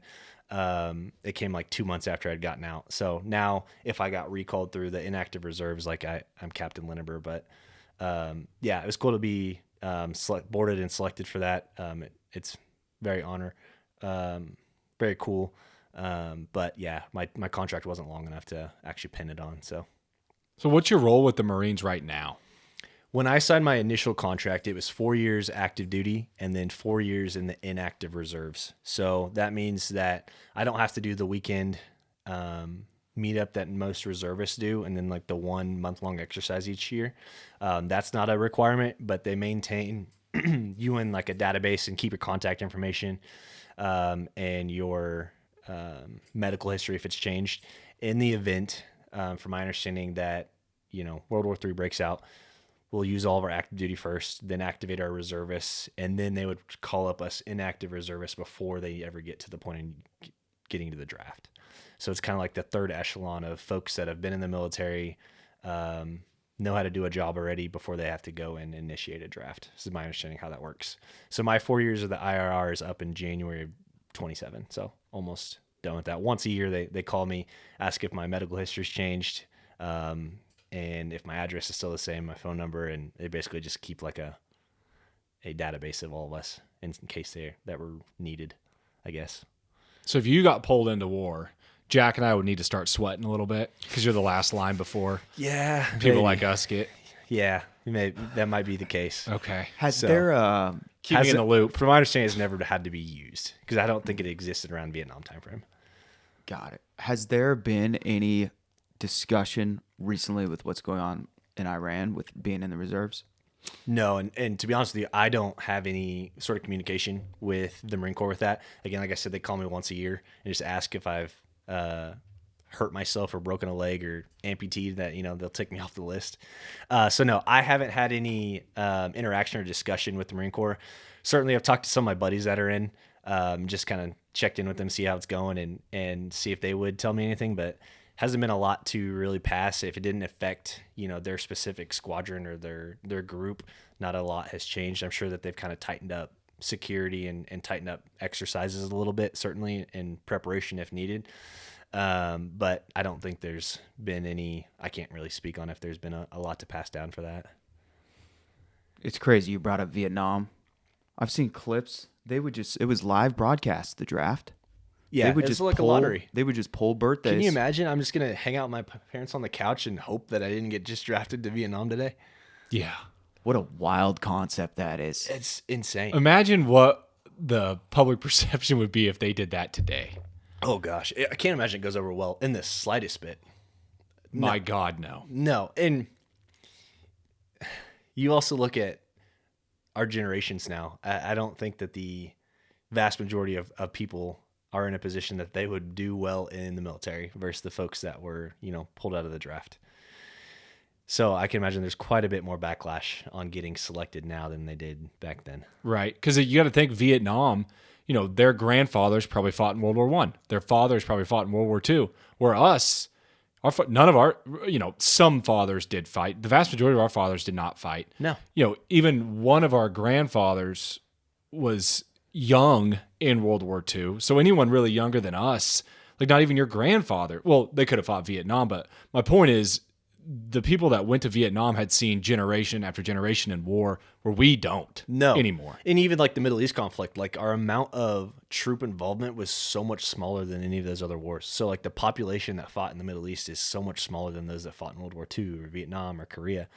It came like 2 months after I'd gotten out. So now if I got recalled through the inactive reserves, like I'm Captain Linnebur. But yeah, it was cool to be boarded and selected for that. It's very very cool. But yeah, my contract wasn't long enough to actually pin it on. So what's your role with the Marines right now? When I signed my initial contract, it was 4 years active duty and then 4 years in the inactive reserves. So that means that I don't have to do the weekend meetup that most reservists do, and then like the 1 month-long exercise each year. That's not a requirement, but they maintain you in like a database and keep your contact information and your medical history if it's changed. In the event, from my understanding, that World War III breaks out, we'll use all of our active duty first, then activate our reservists, and then they would call up us inactive reservists before they ever get to the point of getting to the draft. So it's kind of like the third echelon of folks that have been in the military, know how to do a job already before they have to go and initiate a draft. This is my understanding how that works. So my 4 years of the IRR is up in January of 27. So almost done with that. Once a year, they call me, ask if my medical history's changed, and if my address is still the same, my phone number, and they basically just keep like a database of all of us in case that were needed, I guess. So if you got pulled into war, Jack and I would need to start sweating a little bit because you're the last line before Yeah. people maybe. like us get. Yeah. Maybe that might be the case. Okay. Has So- there Keep me in the loop. From my understanding, it's never had to be used because I don't think it existed around Vietnam time frame. got it? Has there been any discussion recently with what's going on in Iran with being in the reserves? No, and to be honest with you, I don't have any sort of communication with the Marine Corps with that. Again, like I said, they call me once a year and just ask if I've hurt myself or broken a leg or amputated that, they'll take me off the list. So no, I haven't had any interaction or discussion with the Marine Corps. Certainly I've talked to some of my buddies that are in, just kind of checked in with them, see how it's going and see if they would tell me anything, but hasn't been a lot to really pass. If it didn't affect, their specific squadron or their group, not a lot has changed. I'm sure that they've kind of tightened up security and tightened up exercises a little bit, certainly in preparation if needed. But I don't think there's been any, I can't really speak on if there's been a lot to pass down for that. It's crazy you brought up Vietnam. I've seen clips. It was live broadcast, the draft. Yeah, it's like a lottery. They would just pull birthdays. Can you imagine? I'm just going to hang out with my parents on the couch and hope that I didn't get just drafted to Vietnam today. Yeah. What a wild concept that is. It's insane. Imagine what the public perception would be if they did that today. Oh, gosh. I can't imagine it goes over well in the slightest bit. My God, no. No. And you also look at our generations now. I don't think that the vast majority of people are in a position that they would do well in the military versus the folks that were, pulled out of the draft. So I can imagine there's quite a bit more backlash on getting selected now than they did back then. Right. Because you got to think Vietnam, their grandfathers probably fought in World War I. Their fathers probably fought in World War II. Where us, none of our, some fathers did fight. The vast majority of our fathers did not fight. No. Even one of our grandfathers was young in World War II. So anyone really younger than us, like not even your grandfather, well, they could have fought Vietnam, but my point is the people that went to Vietnam had seen generation after generation in war where we don't anymore. And even like the Middle East conflict, like our amount of troop involvement was so much smaller than any of those other wars. So like the population that fought in the Middle East is so much smaller than those that fought in World War II or Vietnam or Korea.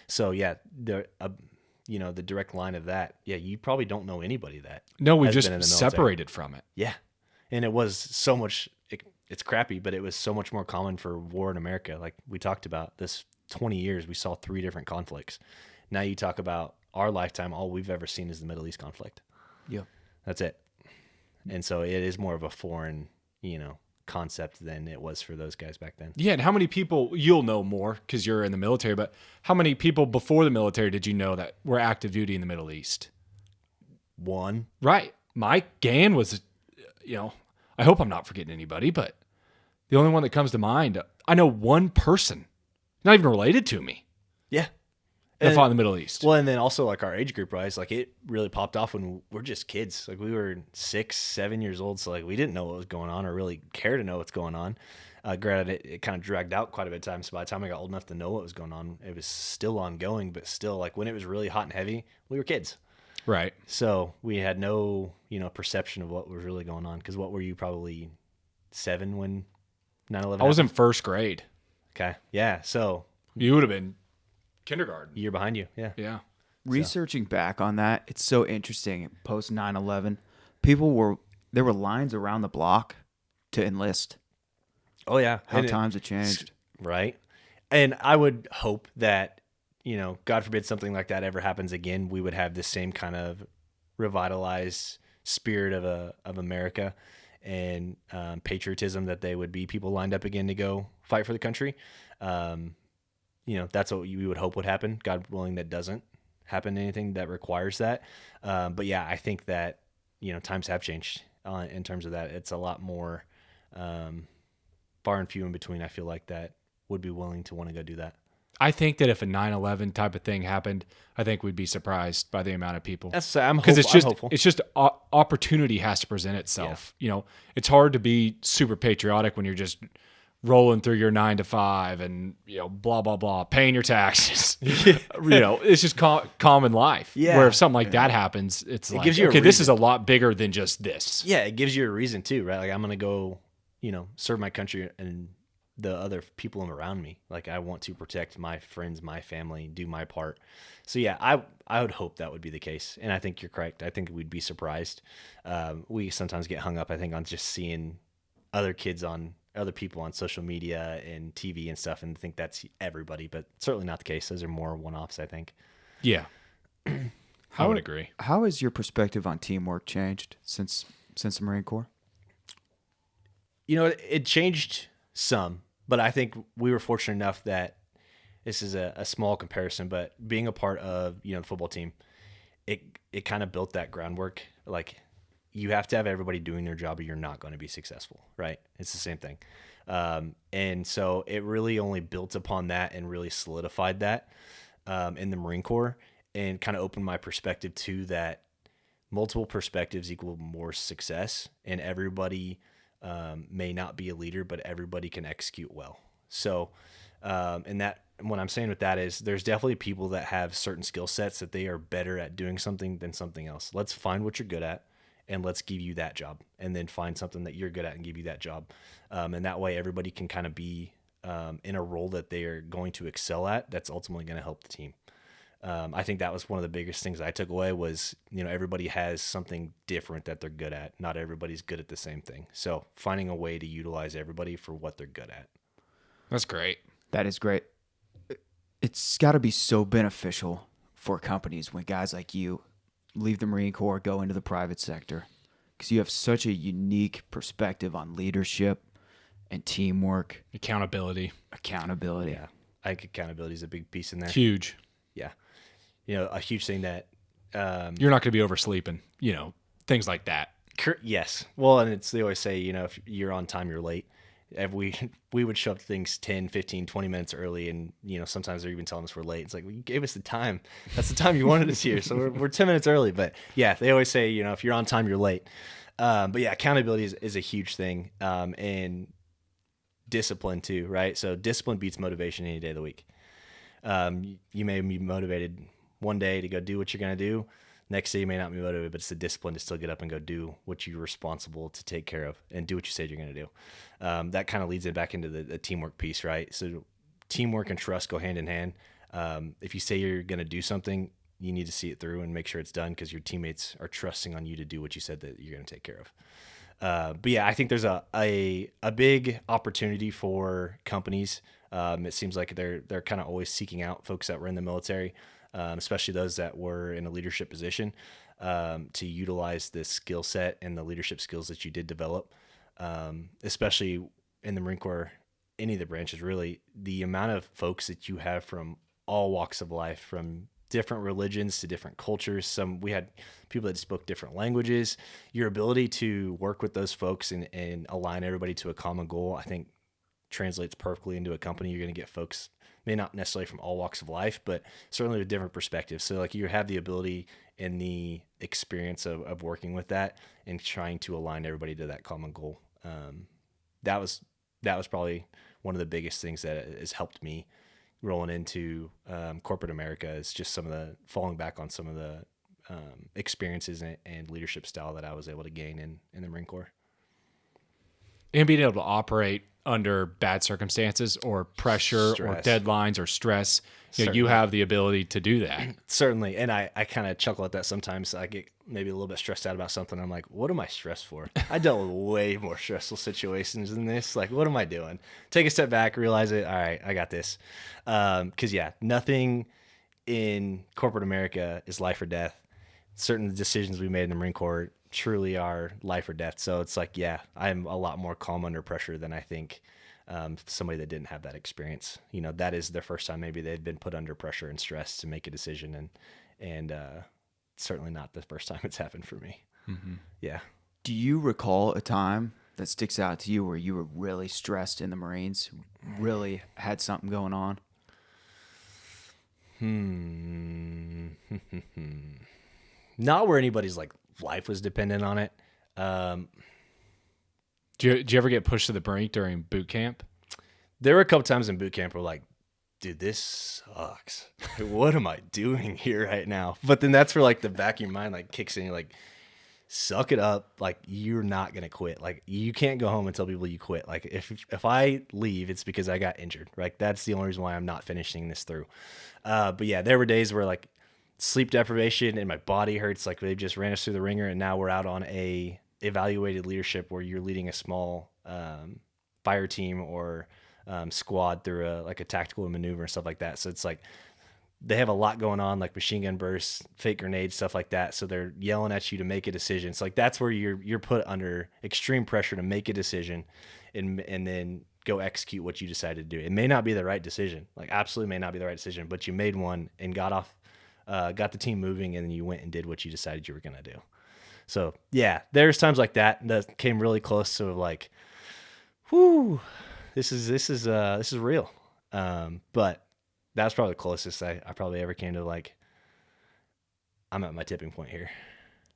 So yeah, the direct line of that, yeah, you probably don't know anybody that. No, we has just been in the military. separated from it. Yeah. And it was so much, it's crappy, but it was so much more common for war in America. Like we talked about this 20 years, we saw 3 different conflicts. Now you talk about our lifetime, all we've ever seen is the Middle East conflict. Yeah. That's it. And so it is more of a foreign, concept than it was for those guys back then. Yeah, and how many people, you'll know more because you're in the military, but how many people before the military did you know that were active duty in the Middle East? One. Right. Mike Gann was, I hope I'm not forgetting anybody, but the only one that comes to mind, I know one person, not even related to me, Yeah. that fought in the Middle East. Well, and then also like our age group, right? Like it really popped off when we're just kids. Like we were 6, 7 years old. So like we didn't know what was going on or really care to know what's going on. Granted, it kind of dragged out quite a bit of time. So by the time I got old enough to know what was going on, it was still ongoing, but still like when it was really hot and heavy, we were kids. Right. So we had no, perception of what was really going on. Cause what were you, probably 7 when 9/11 I was in first grade. Okay. Yeah. So You would have been kindergarten. year behind you. Yeah. Yeah. Researching back on that, it's so interesting. Post 9/11, there were lines around the block to enlist. Oh yeah. How And times have changed. Right. And I would hope that, God forbid something like that ever happens again, we would have the same kind of revitalized spirit of America and patriotism, that they would be people lined up again to go fight for the country. That's what we would hope would happen. God willing, that doesn't happen, anything that requires that. But yeah, I think that, times have changed in terms of that. It's a lot more far and few in between, I feel like, that would be willing to want to go do that. I think that if a 9/11 type of thing happened, I think we'd be surprised by the amount of people. I'm because hopeful. it's just opportunity has to present itself. It's hard to be super patriotic when you're just rolling through your 9 to 5 and blah blah blah, paying your taxes. It's just common life. Yeah. Where if something like that happens, it's like, gives you a okay, this reason. is a lot bigger than just this. Yeah, it gives you a reason too, right? Like I'm gonna go serve my country and the other people around me. Like, I want to protect my friends, my family, do my part. So yeah, I would hope that would be the case. And I think you're correct. I think we'd be surprised. We sometimes get hung up, I think, on just seeing other people on social media and TV and stuff and think that's everybody, but certainly not the case. Those are more one-offs, I think. Yeah. I would agree. How has your perspective on teamwork changed since the Marine Corps? It changed some, but I think we were fortunate enough that this is a small comparison, but being a part of, the football team, it kind of built that groundwork. Like, you have to have everybody doing their job or you're not going to be successful, right? It's the same thing. And so it really only built upon that and really solidified that in the Marine Corps, and kind of opened my perspective to that multiple perspectives equal more success, and everybody may not be a leader, but everybody can execute well. So, and that, what I'm saying with that is there's definitely people that have certain skill sets that they are better at doing something than something else. Let's find what you're good at and let's give you that job, and then find something that you're good at and give you that job. And that way everybody can kind of be in a role that they are going to excel at. That's ultimately going to help the team. I think that was one of the biggest things I took away was, everybody has something different that they're good at. Not everybody's good at the same thing. So finding a way to utilize everybody for what they're good at. That's great. That is great. It's got to be so beneficial for companies when guys like you leave the Marine Corps, go into the private sector, because you have such a unique perspective on leadership and teamwork. Accountability. Yeah. I think accountability is a big piece in there. Huge. Yeah. A huge thing that you're not going to be oversleeping, things like that. Yes. Well, and they always say, if you're on time, you're late. We would show up to things 10, 15, 20 minutes early, and sometimes they're even telling us we're late. It's like, well, you gave us the time. That's the time you wanted us here, so we're 10 minutes early. But yeah, they always say, if you're on time, you're late. But yeah, accountability is a huge thing, and discipline too, right? So discipline beats motivation any day of the week. You may be motivated one day to go do what you're going to do. Next day you may not be motivated, but it's the discipline to still get up and go do what you're responsible to take care of and do what you said you're going to do. That kind of leads it back into the teamwork piece, right? So teamwork and trust go hand in hand. If you say you're going to do something, you need to see it through and make sure it's done, because your teammates are trusting on you to do what you said that you're going to take care of. But yeah, I think there's a big opportunity for companies. It seems like they're kind of always seeking out folks that were in the military, especially those that were in a leadership position, to utilize this skill set and the leadership skills that you did develop, especially in the Marine Corps, any of the branches, really. The amount of folks that you have from all walks of life, from different religions to different cultures. We had people that spoke different languages. Your ability to work with those folks and align everybody to a common goal, I think, translates perfectly into a company. You're going to get folks, may not necessarily from all walks of life, but certainly with different perspectives. So like, you have the ability and the experience of working with that and trying to align everybody to that common goal. That was probably one of the biggest things that has helped me rolling into corporate America, is just falling back on some of the experiences and leadership style that I was able to gain in the Marine Corps. And being able to operate under bad circumstances or pressure or deadlines or stress, you have the ability to do that. Certainly. And I kind of chuckle at that sometimes. I get maybe a little bit stressed out about something. I'm like, what am I stressed for? I dealt with way more stressful situations than this. Like, what am I doing? Take a step back, realize it. All right, I got this. Because yeah, nothing in corporate America is life or death. Certain decisions we made in the Marine Corps truly are life or death. So it's like, yeah, I'm a lot more calm under pressure than I think somebody that didn't have that experience. That is their first time maybe they've been put under pressure and stress to make a decision, and certainly not the first time it's happened for me. Mm-hmm. Yeah. Do you recall a time that sticks out to you where you were really stressed in the Marines, really had something going on? Not where anybody's like life was dependent on it. Did you ever get pushed to the brink during boot camp? There were a couple times in boot camp where like, dude, this sucks. What am I doing here right now? But then that's where like the back of your mind like kicks in. You're like, suck it up. Like, you're not going to quit. Like, you can't go home and tell people you quit. Like, if I leave, it's because I got injured, right? That's the only reason why I'm not finishing this through. But yeah, there were days where like sleep deprivation and my body hurts. Like, they just ran us through the ringer, and now we're out on a evaluated leadership where you're leading a small fire team or squad through a tactical maneuver and stuff like that. So it's like they have a lot going on, like machine gun bursts, fake grenades, stuff like that. So they're yelling at you to make a decision. So like that's where you're put under extreme pressure to make a decision and then go execute what you decided to do. It may not be the right decision, like absolutely may not be the right decision, but you made one and got the team moving, and then you went and did what you decided you were going to do. So yeah, there's times like that came really close to like, whoo, this is real. But that's probably the closest I probably ever came to like, I'm at my tipping point here.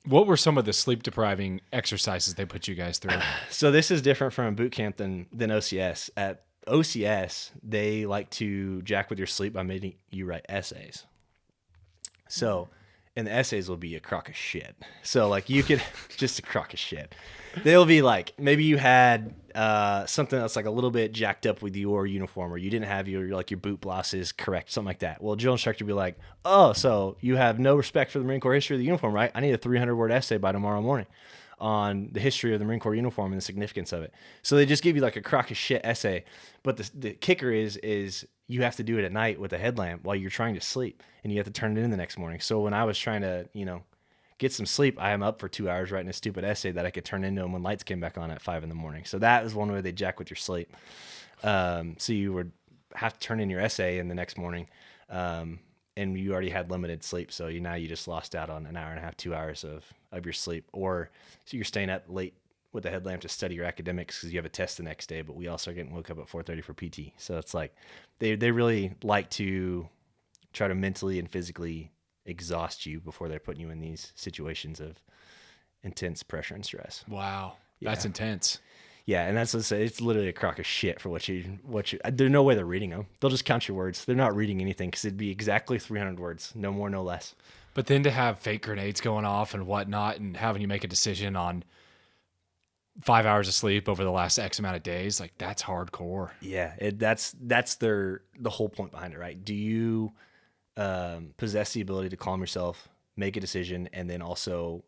What were some of the sleep depriving exercises they put you guys through? So this is different from boot camp than OCS. At OCS, they like to jack with your sleep by making you write essays. So, and the essays will be a crock of shit. So like you could just a crock of shit. They'll be like, maybe you had something that's like a little bit jacked up with your uniform, or you didn't have your boot blouses correct, something like that. Well, drill instructor will be like, oh, so you have no respect for the Marine Corps history of the uniform, right? I need a 300-word essay by tomorrow morning on the history of the Marine Corps uniform and the significance of it. So they just give you like a crock of shit essay. But the kicker is you have to do it at night with a headlamp while you're trying to sleep, and you have to turn it in the next morning. So when I was trying to, get some sleep, I am up for 2 hours writing a stupid essay that I could turn into when lights came back on at 5 a.m. So that was one way they jack with your sleep. So you would have to turn in your essay in the next morning, and you already had limited sleep. So now you just lost out on an hour and a half, 2 hours of your sleep. Or so you're staying up late with a headlamp to study your academics because you have a test the next day, but we also are getting woke up at 4:30 for PT. So it's like they really like to try to mentally and physically exhaust you before they're putting you in these situations of intense pressure and stress. Wow. Yeah. That's intense. Yeah, and that's what it's literally a crock of shit for what you. There's no way they're reading them. They'll just count your words. They're not reading anything because it'd be exactly 300 words, no more, no less. But then to have fake grenades going off and whatnot, and having you make a decision on 5 hours of sleep over the last X amount of days, like that's hardcore. Yeah, that's the whole point behind it, right? Do you possess the ability to calm yourself, make a decision, and then also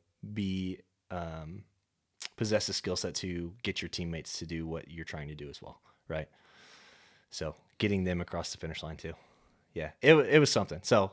possess the skill set to get your teammates to do what you're trying to do as well, right? So getting them across the finish line too. Yeah, it was something. So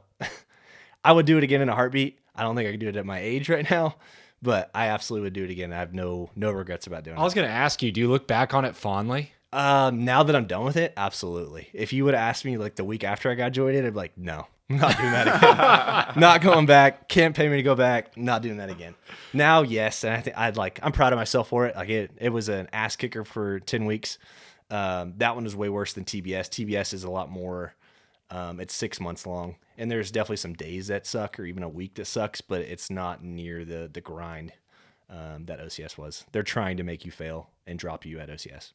I would do it again in a heartbeat. I don't think I could do it at my age right now, but I absolutely would do it again. I have no regrets about doing it. I was going to ask you, do you look back on it fondly? Now that I'm done with it, absolutely. If you would have asked me like the week after I got joined, I'd be like, no, I'm not doing that again. Not going back. Can't pay me to go back. Not doing that again. Now, yes, and I think I'm proud of myself for it. Like it was an ass kicker for 10 weeks. That one was way worse than TBS. TBS is a lot more. It's 6 months long, and there's definitely some days that suck, or even a week that sucks, but it's not near the grind that OCS was. They're trying to make you fail and drop you at OCS.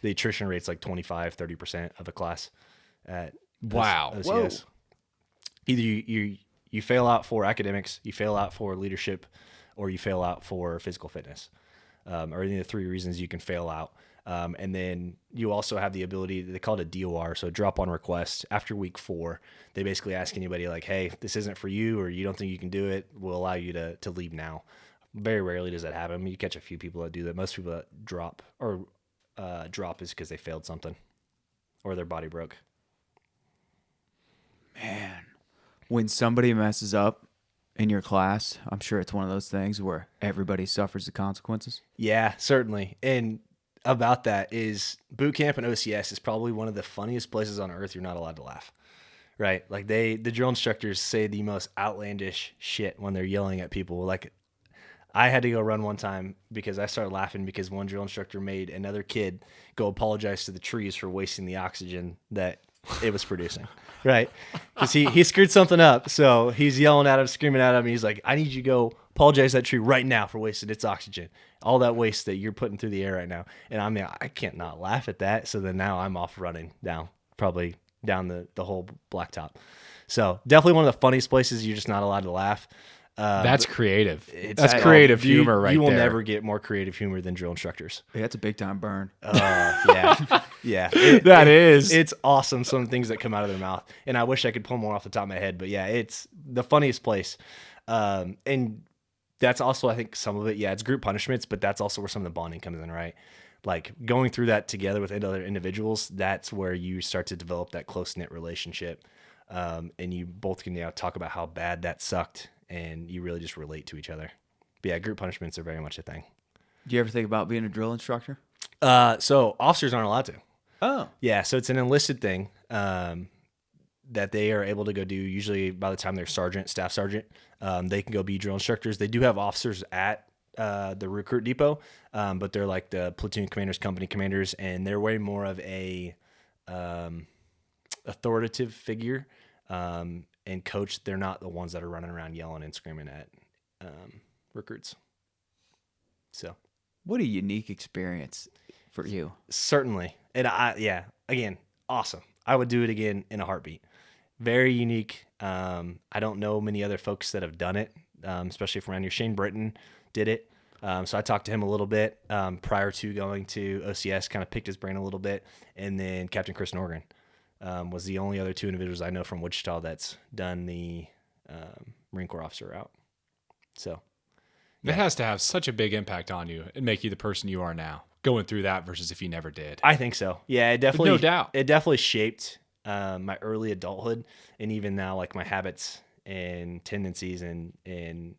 The attrition rate's like 25-30% of the class at OCS. Whoa. Either you fail out for academics, you fail out for leadership, or you fail out for physical fitness, or any of the three reasons you can fail out. And then you also have the ability, they call it a DOR, so drop on request. After week 4, they basically ask anybody like, hey, this isn't for you, or you don't think you can do it, we'll allow you to leave now. Very rarely does that happen. You catch a few people that do that. Most people that drop is because they failed something or their body broke. Man, when somebody messes up in your class, I'm sure it's one of those things where everybody suffers the consequences. Yeah, certainly. And about that is boot camp and OCS is probably one of the funniest places on earth you're not allowed to laugh, right? Like the drill instructors say the most outlandish shit when they're yelling at people. Like I had to go run one time because I started laughing because one drill instructor made another kid go apologize to the trees for wasting the oxygen that it was producing, right? Because he screwed something up. So he's yelling at him, screaming at him. He's like, I need you to go apologize to that tree right now for wasting its oxygen. All that waste that you're putting through the air right now. And I mean, I can't not laugh at that. So then now I'm off running probably down the whole blacktop. So definitely one of the funniest places you're just not allowed to laugh. That's creative. It's Creative humor right there. You will never get more creative humor than drill instructors. Yeah, that's a big time burn. Yeah. It's awesome, some things that come out of their mouth. And I wish I could pull more off the top of my head, but yeah, it's the funniest place. And that's also, I think, some of it, it's group punishments, but that's also where some of the bonding comes in, right? Like going through that together with other individuals, that's where you start to develop that close-knit relationship. And you both can talk about how bad that sucked, and you really just relate to each other. But yeah, group punishments are very much a thing. Do you ever think about being a drill instructor? So officers aren't allowed to. Oh. Yeah, so it's an enlisted thing that they are able to go do. Usually by the time they're sergeant, staff sergeant, they can go be drill instructors. They do have officers at the recruit depot, but they're like the platoon commanders, company commanders, and they're way more of a authoritative figure and coach. They're not the ones that are running around yelling and screaming at recruits. So what a unique experience for you. Certainly. And again, awesome. I would do it again in a heartbeat. Very unique. I don't know many other folks that have done it, especially from around here. Shane Britton did it. So I talked to him a little bit prior to going to OCS, kind of picked his brain a little bit. And then Captain Chris Norgren was the only other two individuals I know from Wichita that's done the Marine Corps officer route. So that has to have such a big impact on you and make you the person you are now, going through that versus if you never did. I think so. Yeah, it definitely, no doubt. It definitely shaped my early adulthood, and even now, like my habits and tendencies and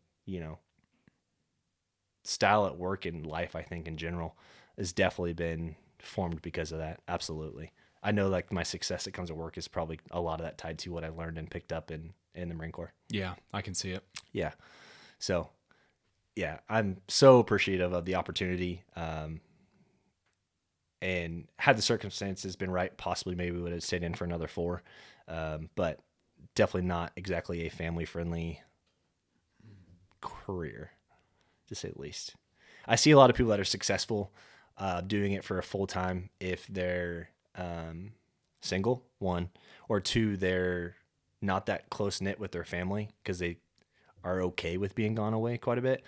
style at work and life, I think in general, has definitely been formed because of that. Absolutely. I know like my success that comes at work is probably a lot of that tied to what I learned and picked up in the Marine Corps. Yeah, I can see it. Yeah. So yeah, I'm so appreciative of the opportunity. And had the circumstances been right, possibly maybe we would have stayed in for another 4. But definitely not exactly a family-friendly career, to say the least. I see a lot of people that are successful doing it for a full-time if they're single, 1, or 2, they're not that close-knit with their family because they are okay with being gone away quite a bit.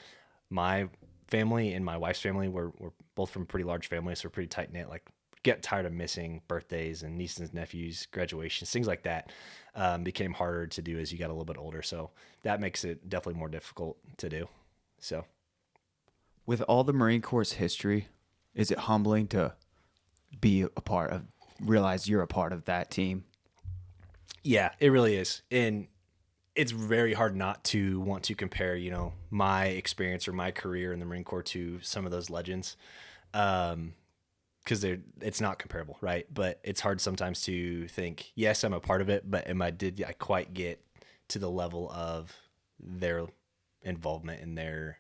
My family and my wife's family, we're both from pretty large families, so we're pretty tight-knit. Like, get tired of missing birthdays and nieces and nephews, graduations, things like that became harder to do as you got a little bit older. So that makes it definitely more difficult to do. So, with all the Marine Corps' history, is it humbling to be a part of, realize you're a part of that team? Yeah, it really is. And it's very hard not to want to compare, my experience or my career in the Marine Corps to some of those legends. Because it's not comparable, right? But it's hard sometimes to think, yes, I'm a part of it, but did I quite get to the level of their involvement in their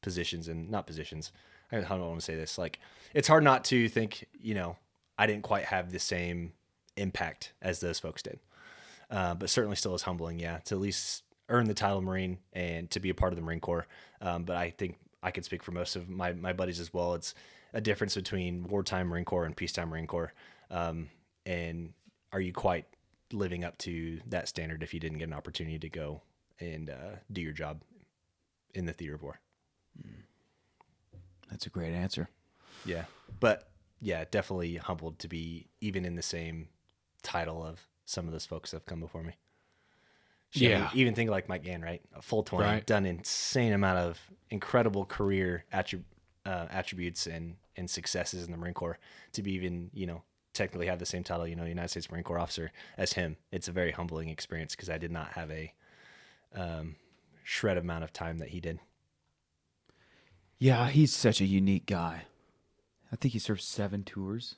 positions and not positions. I don't want to say this. Like, it's hard not to think, I didn't quite have the same impact as those folks did. But certainly still is humbling, to at least earn the title Marine and to be a part of the Marine Corps. But I think I can speak for most of my buddies as well. It's a difference between wartime Marine Corps and peacetime Marine Corps. And are you quite living up to that standard if you didn't get an opportunity to go and do your job in the theater of war? That's a great answer. Yeah. But yeah, definitely humbled to be even in the same title of some of those folks that have come before me. Yeah. Even think like Mike Gann, right? A full 20, right. Done insane amount of incredible career attributes and successes in the Marine Corps to be even, technically have the same title, United States Marine Corps officer as him. It's a very humbling experience because I did not have a shred amount of time that he did. Yeah, he's such a unique guy. I think he served 7 tours.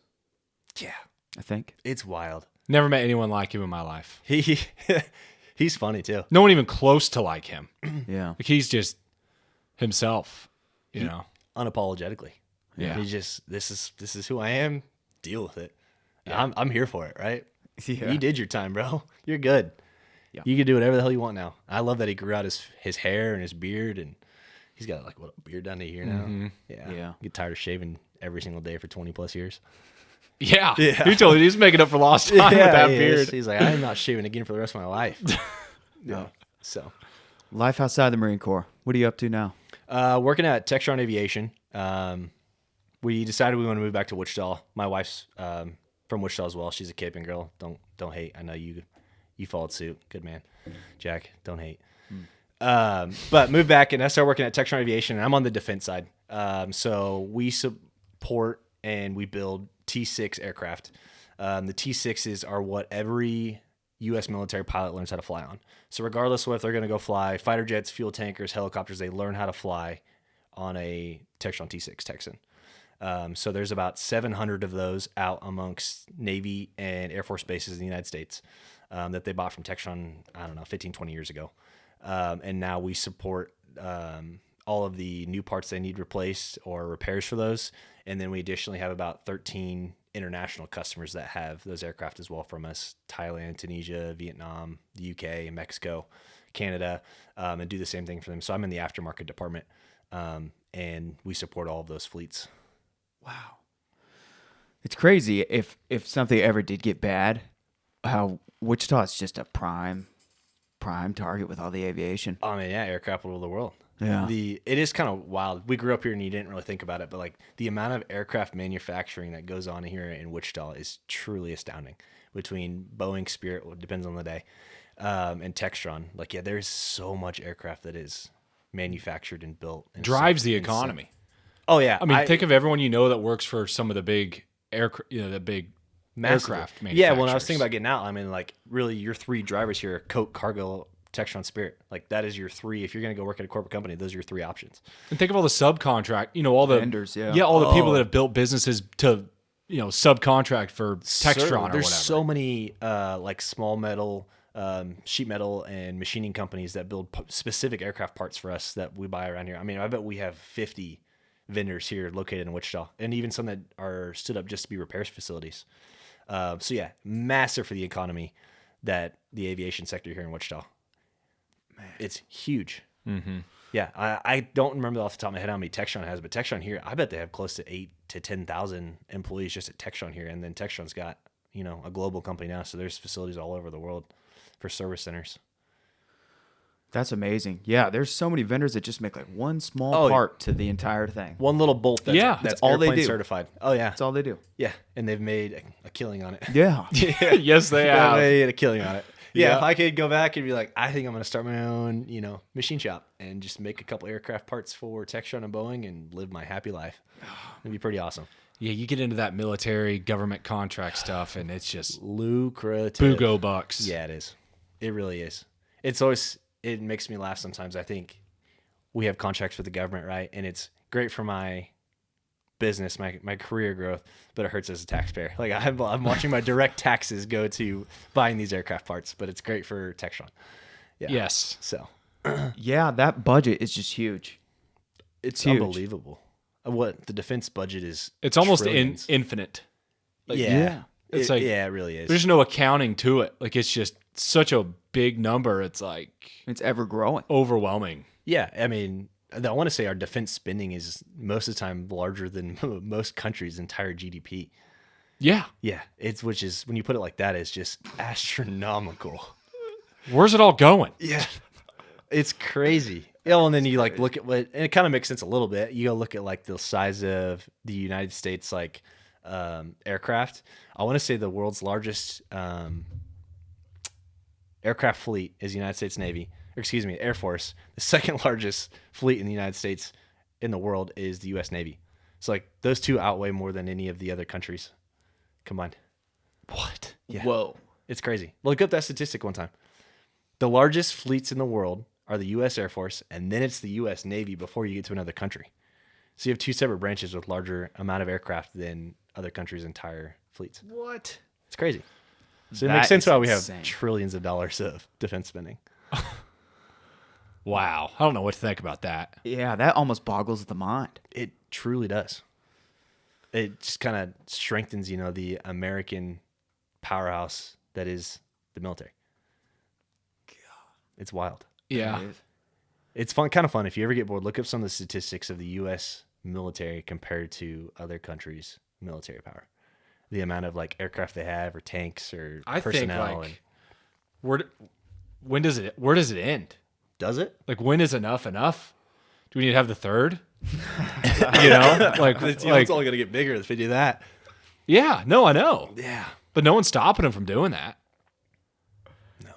Yeah. I think. It's wild. Never met anyone like him in my life. He's funny too. No one even close to like him. Yeah. Like, he's just himself, unapologetically. Yeah. He's just, this is who I am. Deal with it. Yeah. I'm here for it, right? Yeah. You did your time, bro. You're good. Yeah. You can do whatever the hell you want now. I love that he grew out his hair and his beard, and he's got like a beard down to here now. Mm-hmm. Yeah. Get tired of shaving every single day for 20 plus years. Yeah. He told me he's making up for lost time with that beard. He's like, I'm not shaving again for the rest of my life. Yeah. So, Life outside the Marine Corps. What are you up to now? working at Textron Aviation. We decided we want to move back to Wichita. My wife's from Wichita as well. She's a Cape and girl. Don't hate. I know you followed suit. Good man, Jack. Don't hate. But moved back and I started working at Textron Aviation. And I'm on the defense side. So we support and we build T6 aircraft. The T6s are what every U.S. military pilot learns how to fly on. So regardless of if they're going to go fly fighter jets, fuel tankers, helicopters, they learn how to fly on a Textron T6 Texan. So there's about 700 of those out amongst Navy and Air Force bases in the United States that they bought from Textron, 15, 20 years ago. And now we support all of the new parts they need replaced or repairs for those. And then we additionally have about 13 international customers that have those aircraft as well from us: Thailand, Tunisia, Vietnam, the UK, Mexico, Canada, and do the same thing for them. So I'm in the aftermarket department, and we support all of those fleets. Wow. It's crazy if something ever did get bad, how Wichita is just a prime target with all the aviation. I mean, yeah, air capital of the world. Yeah. It is kind of wild. We grew up here and you didn't really think about it, but like the amount of aircraft manufacturing that goes on here in Wichita is truly astounding. Between Boeing, Spirit, well, it depends on the day, and Textron. Like, yeah, there's so much aircraft that is manufactured and built. And Drives the economy. Oh yeah, I mean, think of everyone you know that works for some of the big massive aircraft manufacturers. Yeah, when I was thinking about getting out, I mean, like, really, your three drivers here are Coke, Cargill, Textron, Spirit. Like, that is your three. If you're going to go work at a corporate company, those are your three options. And think of all the subcontract, all the vendors, all the people that have built businesses to, subcontract for Textron or whatever. There's so many like small metal, sheet metal, and machining companies that build specific aircraft parts for us that we buy around here. I mean, I bet we have 50 vendors here located in Wichita, and even some that are stood up just to be repairs facilities. So yeah, massive for the economy, that the aviation sector here in Wichita. Man. It's huge. Mm-hmm. Yeah, I don't remember off the top of my head how many Textron has, but Textron here, I bet they have close to 8,000 to 10,000 employees just at Textron here, and then Textron's got a global company now, so there's facilities all over the world for service centers. That's amazing. Yeah, there's so many vendors that just make like one small part to the entire thing. One little bolt that's all they airplane do. certified. Oh yeah. That's all they do. Yeah, and they've made a killing on it. Yeah. Yes, they have. They made a killing on it. Yeah, Yeah. if I could go back and be like, I think I'm going to start my own, machine shop and just make a couple aircraft parts for Textron and Boeing and live my happy life. It'd be pretty awesome. Yeah, you get into that military government contract stuff, and it's just Lucrative. bugo bucks. Yeah, it is. It really is. It makes me laugh sometimes. I think we have contracts with the government, right? And it's great for my business, my career growth, but it hurts as a taxpayer. Like, I'm watching my direct taxes go to buying these aircraft parts, but it's great for Textron. Yeah. Yes. So Yeah, that budget is just huge. it's huge. unbelievable. What the defense budget is. It's almost trillions. infinite. Yeah. It's like- it really is. There's no accounting to it. Like, it's just such a big number. It's like It's ever growing. overwhelming. Yeah, I mean, I want to say our defense spending is most of the time larger than most countries' entire GDP. Yeah. Yeah, which is, when you put it like that, it's just astronomical. Where's it all going? Yeah, it's crazy. Yeah, and then you like look at and it kind of makes sense a little bit. You go look at like the size of the United States like aircraft. I want to say the world's largest aircraft fleet is the United States Navy. Air Force. The second largest fleet in the United States in the world is the U.S. Navy. So like those two outweigh more than any of the other countries combined. What? Yeah. Whoa. It's crazy. Look up that statistic one time. The largest fleets in the world are the U.S. Air Force, and then it's the U.S. Navy before you get to another country. So you have two separate branches with larger amount of aircraft than other countries' entire fleets. What? It's crazy. So it That makes sense is why we have insane. trillions of dollars of defense spending. Wow. I don't know what to think about that. Yeah, that almost boggles the mind. It truly does. It just kind of strengthens, the American powerhouse that is the military. It's wild. Yeah. It's kind of fun. If you ever get bored, look up some of the statistics of the U.S. military compared to other countries' military power. The amount of like aircraft they have, or tanks, or I think personnel. like where does it end? Does it? Like, when is enough enough? Do we need to have the third? You know, It's only going to get bigger if we do that. yeah, no, I know. Yeah. But no one's stopping him from doing that. No.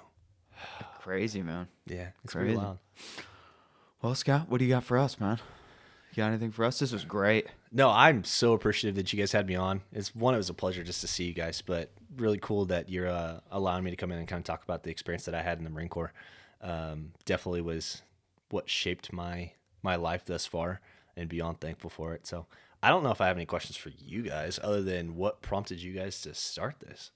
Crazy, man. Yeah. It's Crazy. pretty wild. Well, Scott, what do you got for us, man? You got anything for us? This was great. No, I'm so appreciative that you guys had me on. It was a pleasure just to see you guys, but really cool that you're allowing me to come in and kind of talk about the experience that I had in the Marine Corps. Definitely was what shaped my life thus far, and beyond thankful for it. So I don't know if I have any questions for you guys other than what prompted you guys to start this.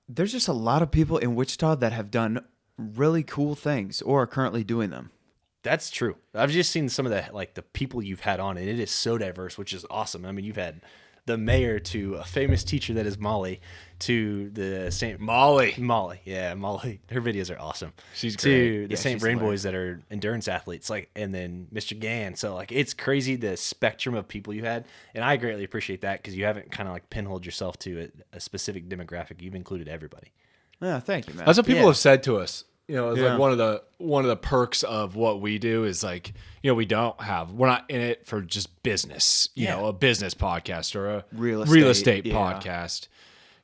There's just a lot of people in Wichita that have done really cool things or are currently doing them. That's true. I've just seen some of the people you've had on, and it is so diverse, which is awesome. I mean, you've had the mayor to a famous teacher that is Molly to the St. Molly. Yeah, Molly. Her videos are awesome. She's to great. the St. Brain boys that are endurance athletes, and then Mr. Gann. So it's crazy the spectrum of people you had, and I greatly appreciate that because you haven't kind of pinholed yourself to a specific demographic. You've included everybody. Yeah, thank you, man. That's what people Yeah. have said to us. You know, it's Yeah. like one of the perks of what we do is like, you know, we're not in it for just business, you know, a business podcast or a Real estate estate, yeah. podcast.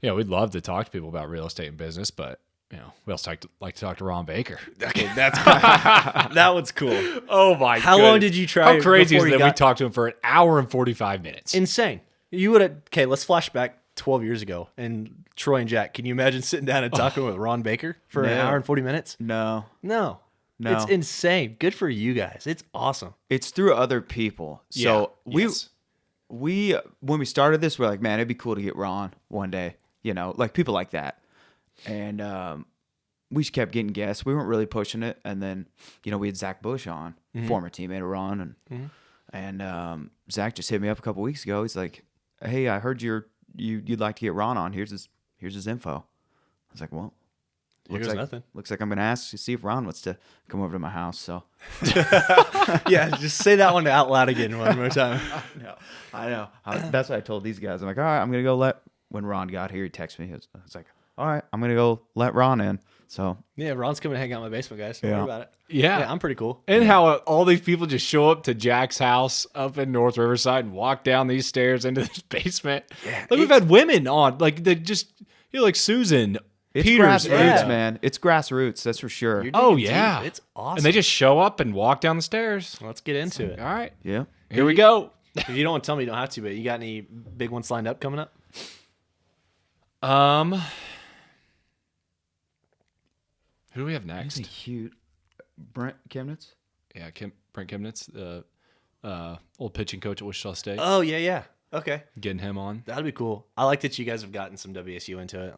You know, we'd love to talk to people about real estate and business, but you know, we also like to talk to Ron Baker. Okay, that's that one's cool. Oh my! How long did you try? How crazy is before you that we got- talked to him for an hour and 45 minutes? Insane. You would have. Okay, let's flash back 12 years ago, and Troy and Jack. Can you imagine sitting down and talking with Ron Baker for an No. hour and 40 minutes? No. No. No. It's insane. Good for you guys. It's awesome. It's through other people. So yes. we when we started this, we're like, man, it'd be cool to get Ron one day. You know, like people like that. And we just kept getting guests. We weren't really pushing it. And then, you know, we had Zach Bush on, former teammate of Ron. And Zach just hit me up a couple weeks ago. He's like, hey, I heard you'd like to get Ron on. Here's his info. I was like, well, Here goes nothing. looks like I'm going to ask to see if Ron wants to come over to my house. So Yeah, just say that one out loud again one more time. I know. That's what I told these guys. I'm like, all right, I'm going to go when Ron got here, he texted me. I was like, all right, I'm going to go let Ron in. So Yeah, Ron's coming to hang out in my basement, guys. Don't Yeah. worry about it. Yeah. I'm pretty cool. And how all these people just show up to Jack's house up in North Riverside and walk down these stairs into this basement. Yeah, Like we've had women on, like they just, you know, like Susan it's Peters. grassroots, yeah. man. It's grassroots. That's for sure. You're Oh digging yeah, deep. It's awesome. And they just show up and walk down the stairs. Let's get into it. All right, Yeah. here we go. If you don't want to tell me, you don't have to, but you got any big ones lined up coming up? Who do we have That's next? a huge Brent Chemnitz. Yeah, Brent Kimnitz, the old pitching coach at Wichita State. Oh, yeah. Okay. Getting him on. That'd be cool. I like that you guys have gotten some WSU into it.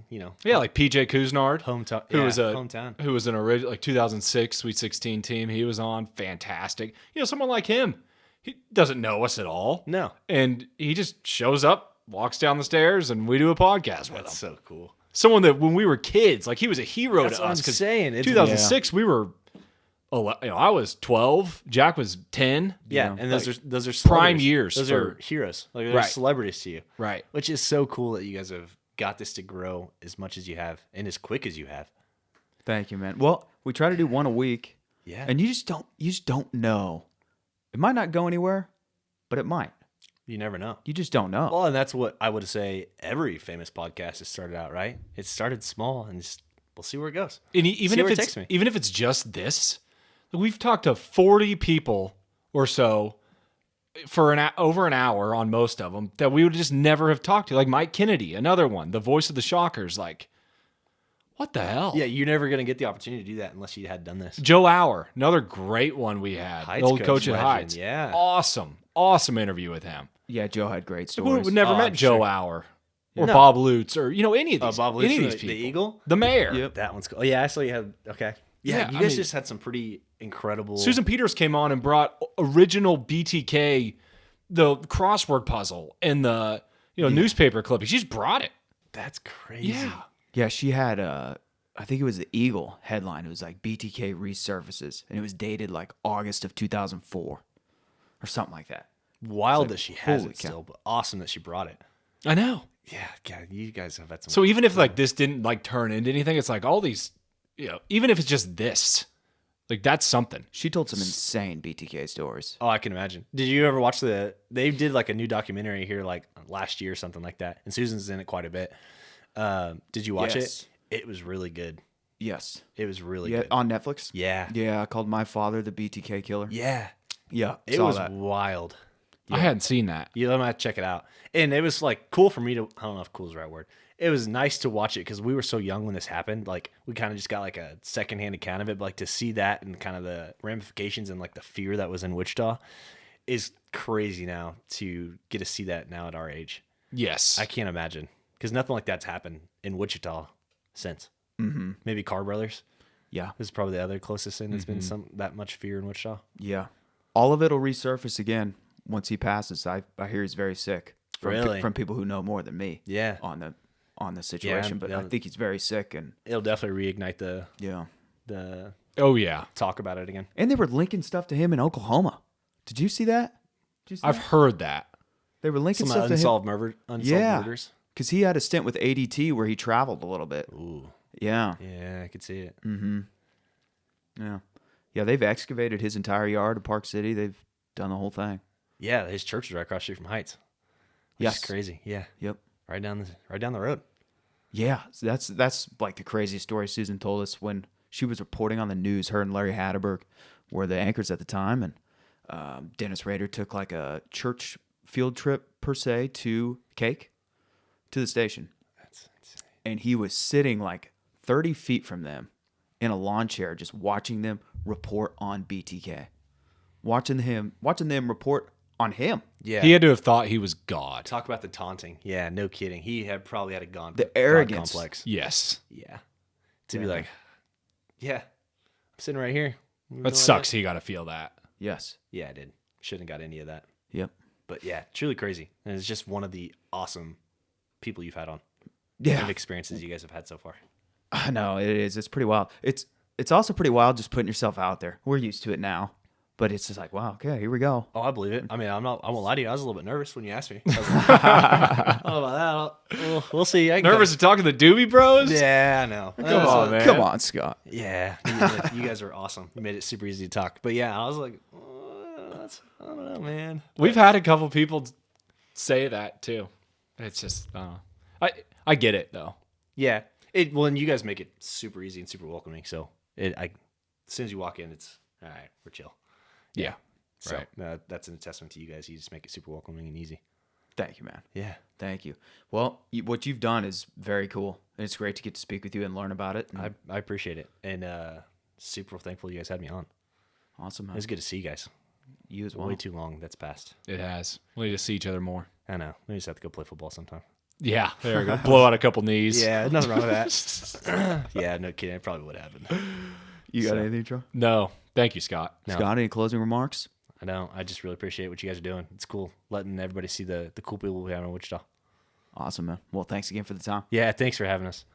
You know, Yeah, like PJ Kuznard, hometown. who was hometown. who was an original like 2006 Sweet 16 team. He was on fantastic. You know, someone like him, he doesn't know us at all. No. And he just shows up, walks down the stairs, and we do a podcast with him. That's so cool. Someone that when we were kids, like he was a hero That's to what us. I'm 'cause saying. It's- 2006, we were, I was 12. Jack was 10. Yeah, Yeah. and those Like, are prime prime years Those for- are heroes. Like they're Right. celebrities to you. Right. Which is so cool that you guys have got this to grow as much as you have and as quick as you have. Thank you, man. Well, we try to do one a week. Yeah. And you just don't know. It might not go anywhere, but it might. You never know. You just don't know. Well, and that's what I would say every famous podcast has started out, right? It started small and just, we'll see where it goes. And See even where if it it's takes me. even if it's just this, like, we've talked to 40 people or so for over an hour on most of them that we would just never have talked to. Like Mike Kennedy, another one, the voice of the Shockers. Like, what the hell? Yeah, you're never going to get the opportunity to do that unless you had done this. Joe Auer, another great one we had. Heights the old coach coach at legend, Heights. yeah. Awesome interview with him. Yeah, Joe had great We stories. would never Oh, met I'm Joe sure. Auer or No. Bob Lutz or any of these. Bob any Lutz, of these the people. Eagle? The mayor. Yep. That one's cool. Oh, yeah, I saw you had, okay. Yeah, Yeah, you I guys mean- just had some pretty incredible. Susan Peters came on and brought original BTK, the crossword puzzle and the newspaper clipping. She just brought it. That's crazy. Yeah. Yeah, she had I think it was the Eagle headline. It was like BTK resurfaces, and it was dated like August of 2004 or something like that. Wild that she has holy it cow. still, but awesome that she brought it. I know. Yeah, God, you guys have had some. So even if like this didn't like turn into anything, it's like all these even if it's just this, like that's something. She told some insane BTK stories. Oh, I can imagine. Did you ever watch they did like a new documentary here like last year or something like that, and Susan's in it quite a bit. Did you watch Yes. it? It was really good. Yes. It was really Yeah, good. on Netflix. Yeah. Yeah, called My Father, the BTK Killer. Yeah. Yeah, It saw was that. wild. I hadn't seen that. You might have to check it out. And it was like cool for me to, I don't know if cool is the right word. It was nice to watch it because we were so young when this happened. Like we kind of just got like a secondhand account of it. But like to see that and kind of the ramifications and like the fear that was in Wichita is crazy now to get to see that now at our age. Yes. I can't imagine because nothing like that's happened in Wichita since. Mm-hmm. Maybe Carr Brothers. Yeah, This is probably the other closest thing that's been that much fear in Wichita. yeah. All of it will resurface again once he passes. I hear he's very sick. Really? From people who know more than me. Yeah. On the situation, but I think he's very sick, and It'll definitely reignite the Oh yeah. talk about it again. and they were linking stuff to him in Oklahoma. Did you see that? I've heard that. They were linking Some stuff to him. unsolved Yeah, murders. because he had a stint with ADT where he traveled a little bit. Ooh. Yeah, Yeah, I could see it. yeah, yeah. They've excavated his entire yard of Park City. They've done the whole thing. Yeah, his church is right across the street from Heights. Which Yes. is crazy. Yeah, Yep. right down the road. Yeah, so that's like the craziest story Susan told us when she was reporting on the news. Her and Larry Hatterberg were the anchors at the time, and Dennis Rader took like a church field trip per se to Cake, to the station, That's insane. and he was sitting like 30 feet from them in a lawn chair, just watching them report on BTK, watching them report on him. Yeah, He had to have thought he was God. talk about the taunting. Yeah, no kidding. He had probably had a God arrogance. complex. Yes. Yeah, to be like, yeah, I'm sitting right here. That sucks. He got to feel that. Yes. Yeah, I did. Shouldn't have got any of that. Yep. But yeah, truly crazy. And it's just one of the awesome people you've had on. Yeah. And experiences you guys have had so far. I know it is. It's pretty wild. It's also pretty wild just putting yourself out there. We're used to it now, but it's just like, wow, okay, here we go. Oh, I believe it. I mean, I won't lie to you. I was a little bit nervous when you asked me. I was like, I don't know about that. We'll see. I can Nervous to talk to the Dewbey Bros? Yeah, I know. Come on, man. Come on, Scott. Yeah, you guys are awesome. You made it super easy to talk. But yeah, I was like, I don't know, man. We've had a couple people say that too. It's just, I get it though. Yeah. Well, and you guys make it super easy and super welcoming. So as soon as you walk in, it's all right. We're chill. Yeah. So Right. that's an testament to you guys. You just make it super welcoming and easy. Thank you, man. Yeah. Thank you. Well, what you've done is very cool. And it's great to get to speak with you and learn about it. And I appreciate it. And super thankful you guys had me on. awesome, It man. was good to see you guys. You as well. Way too long that's passed. It has. We need to see each other more. I know. We just have to go play football sometime. Yeah. There we go. Blow out a couple knees. Yeah, nothing wrong with that. Yeah, no kidding. It probably would happen. You got So- anything, Joe? No. Thank you, Scott. No. Scott, any closing remarks? I don't. I just really appreciate what you guys are doing. It's cool letting everybody see the cool people we have in Wichita. Awesome, man. Well, thanks again for the time. Yeah, thanks for having us.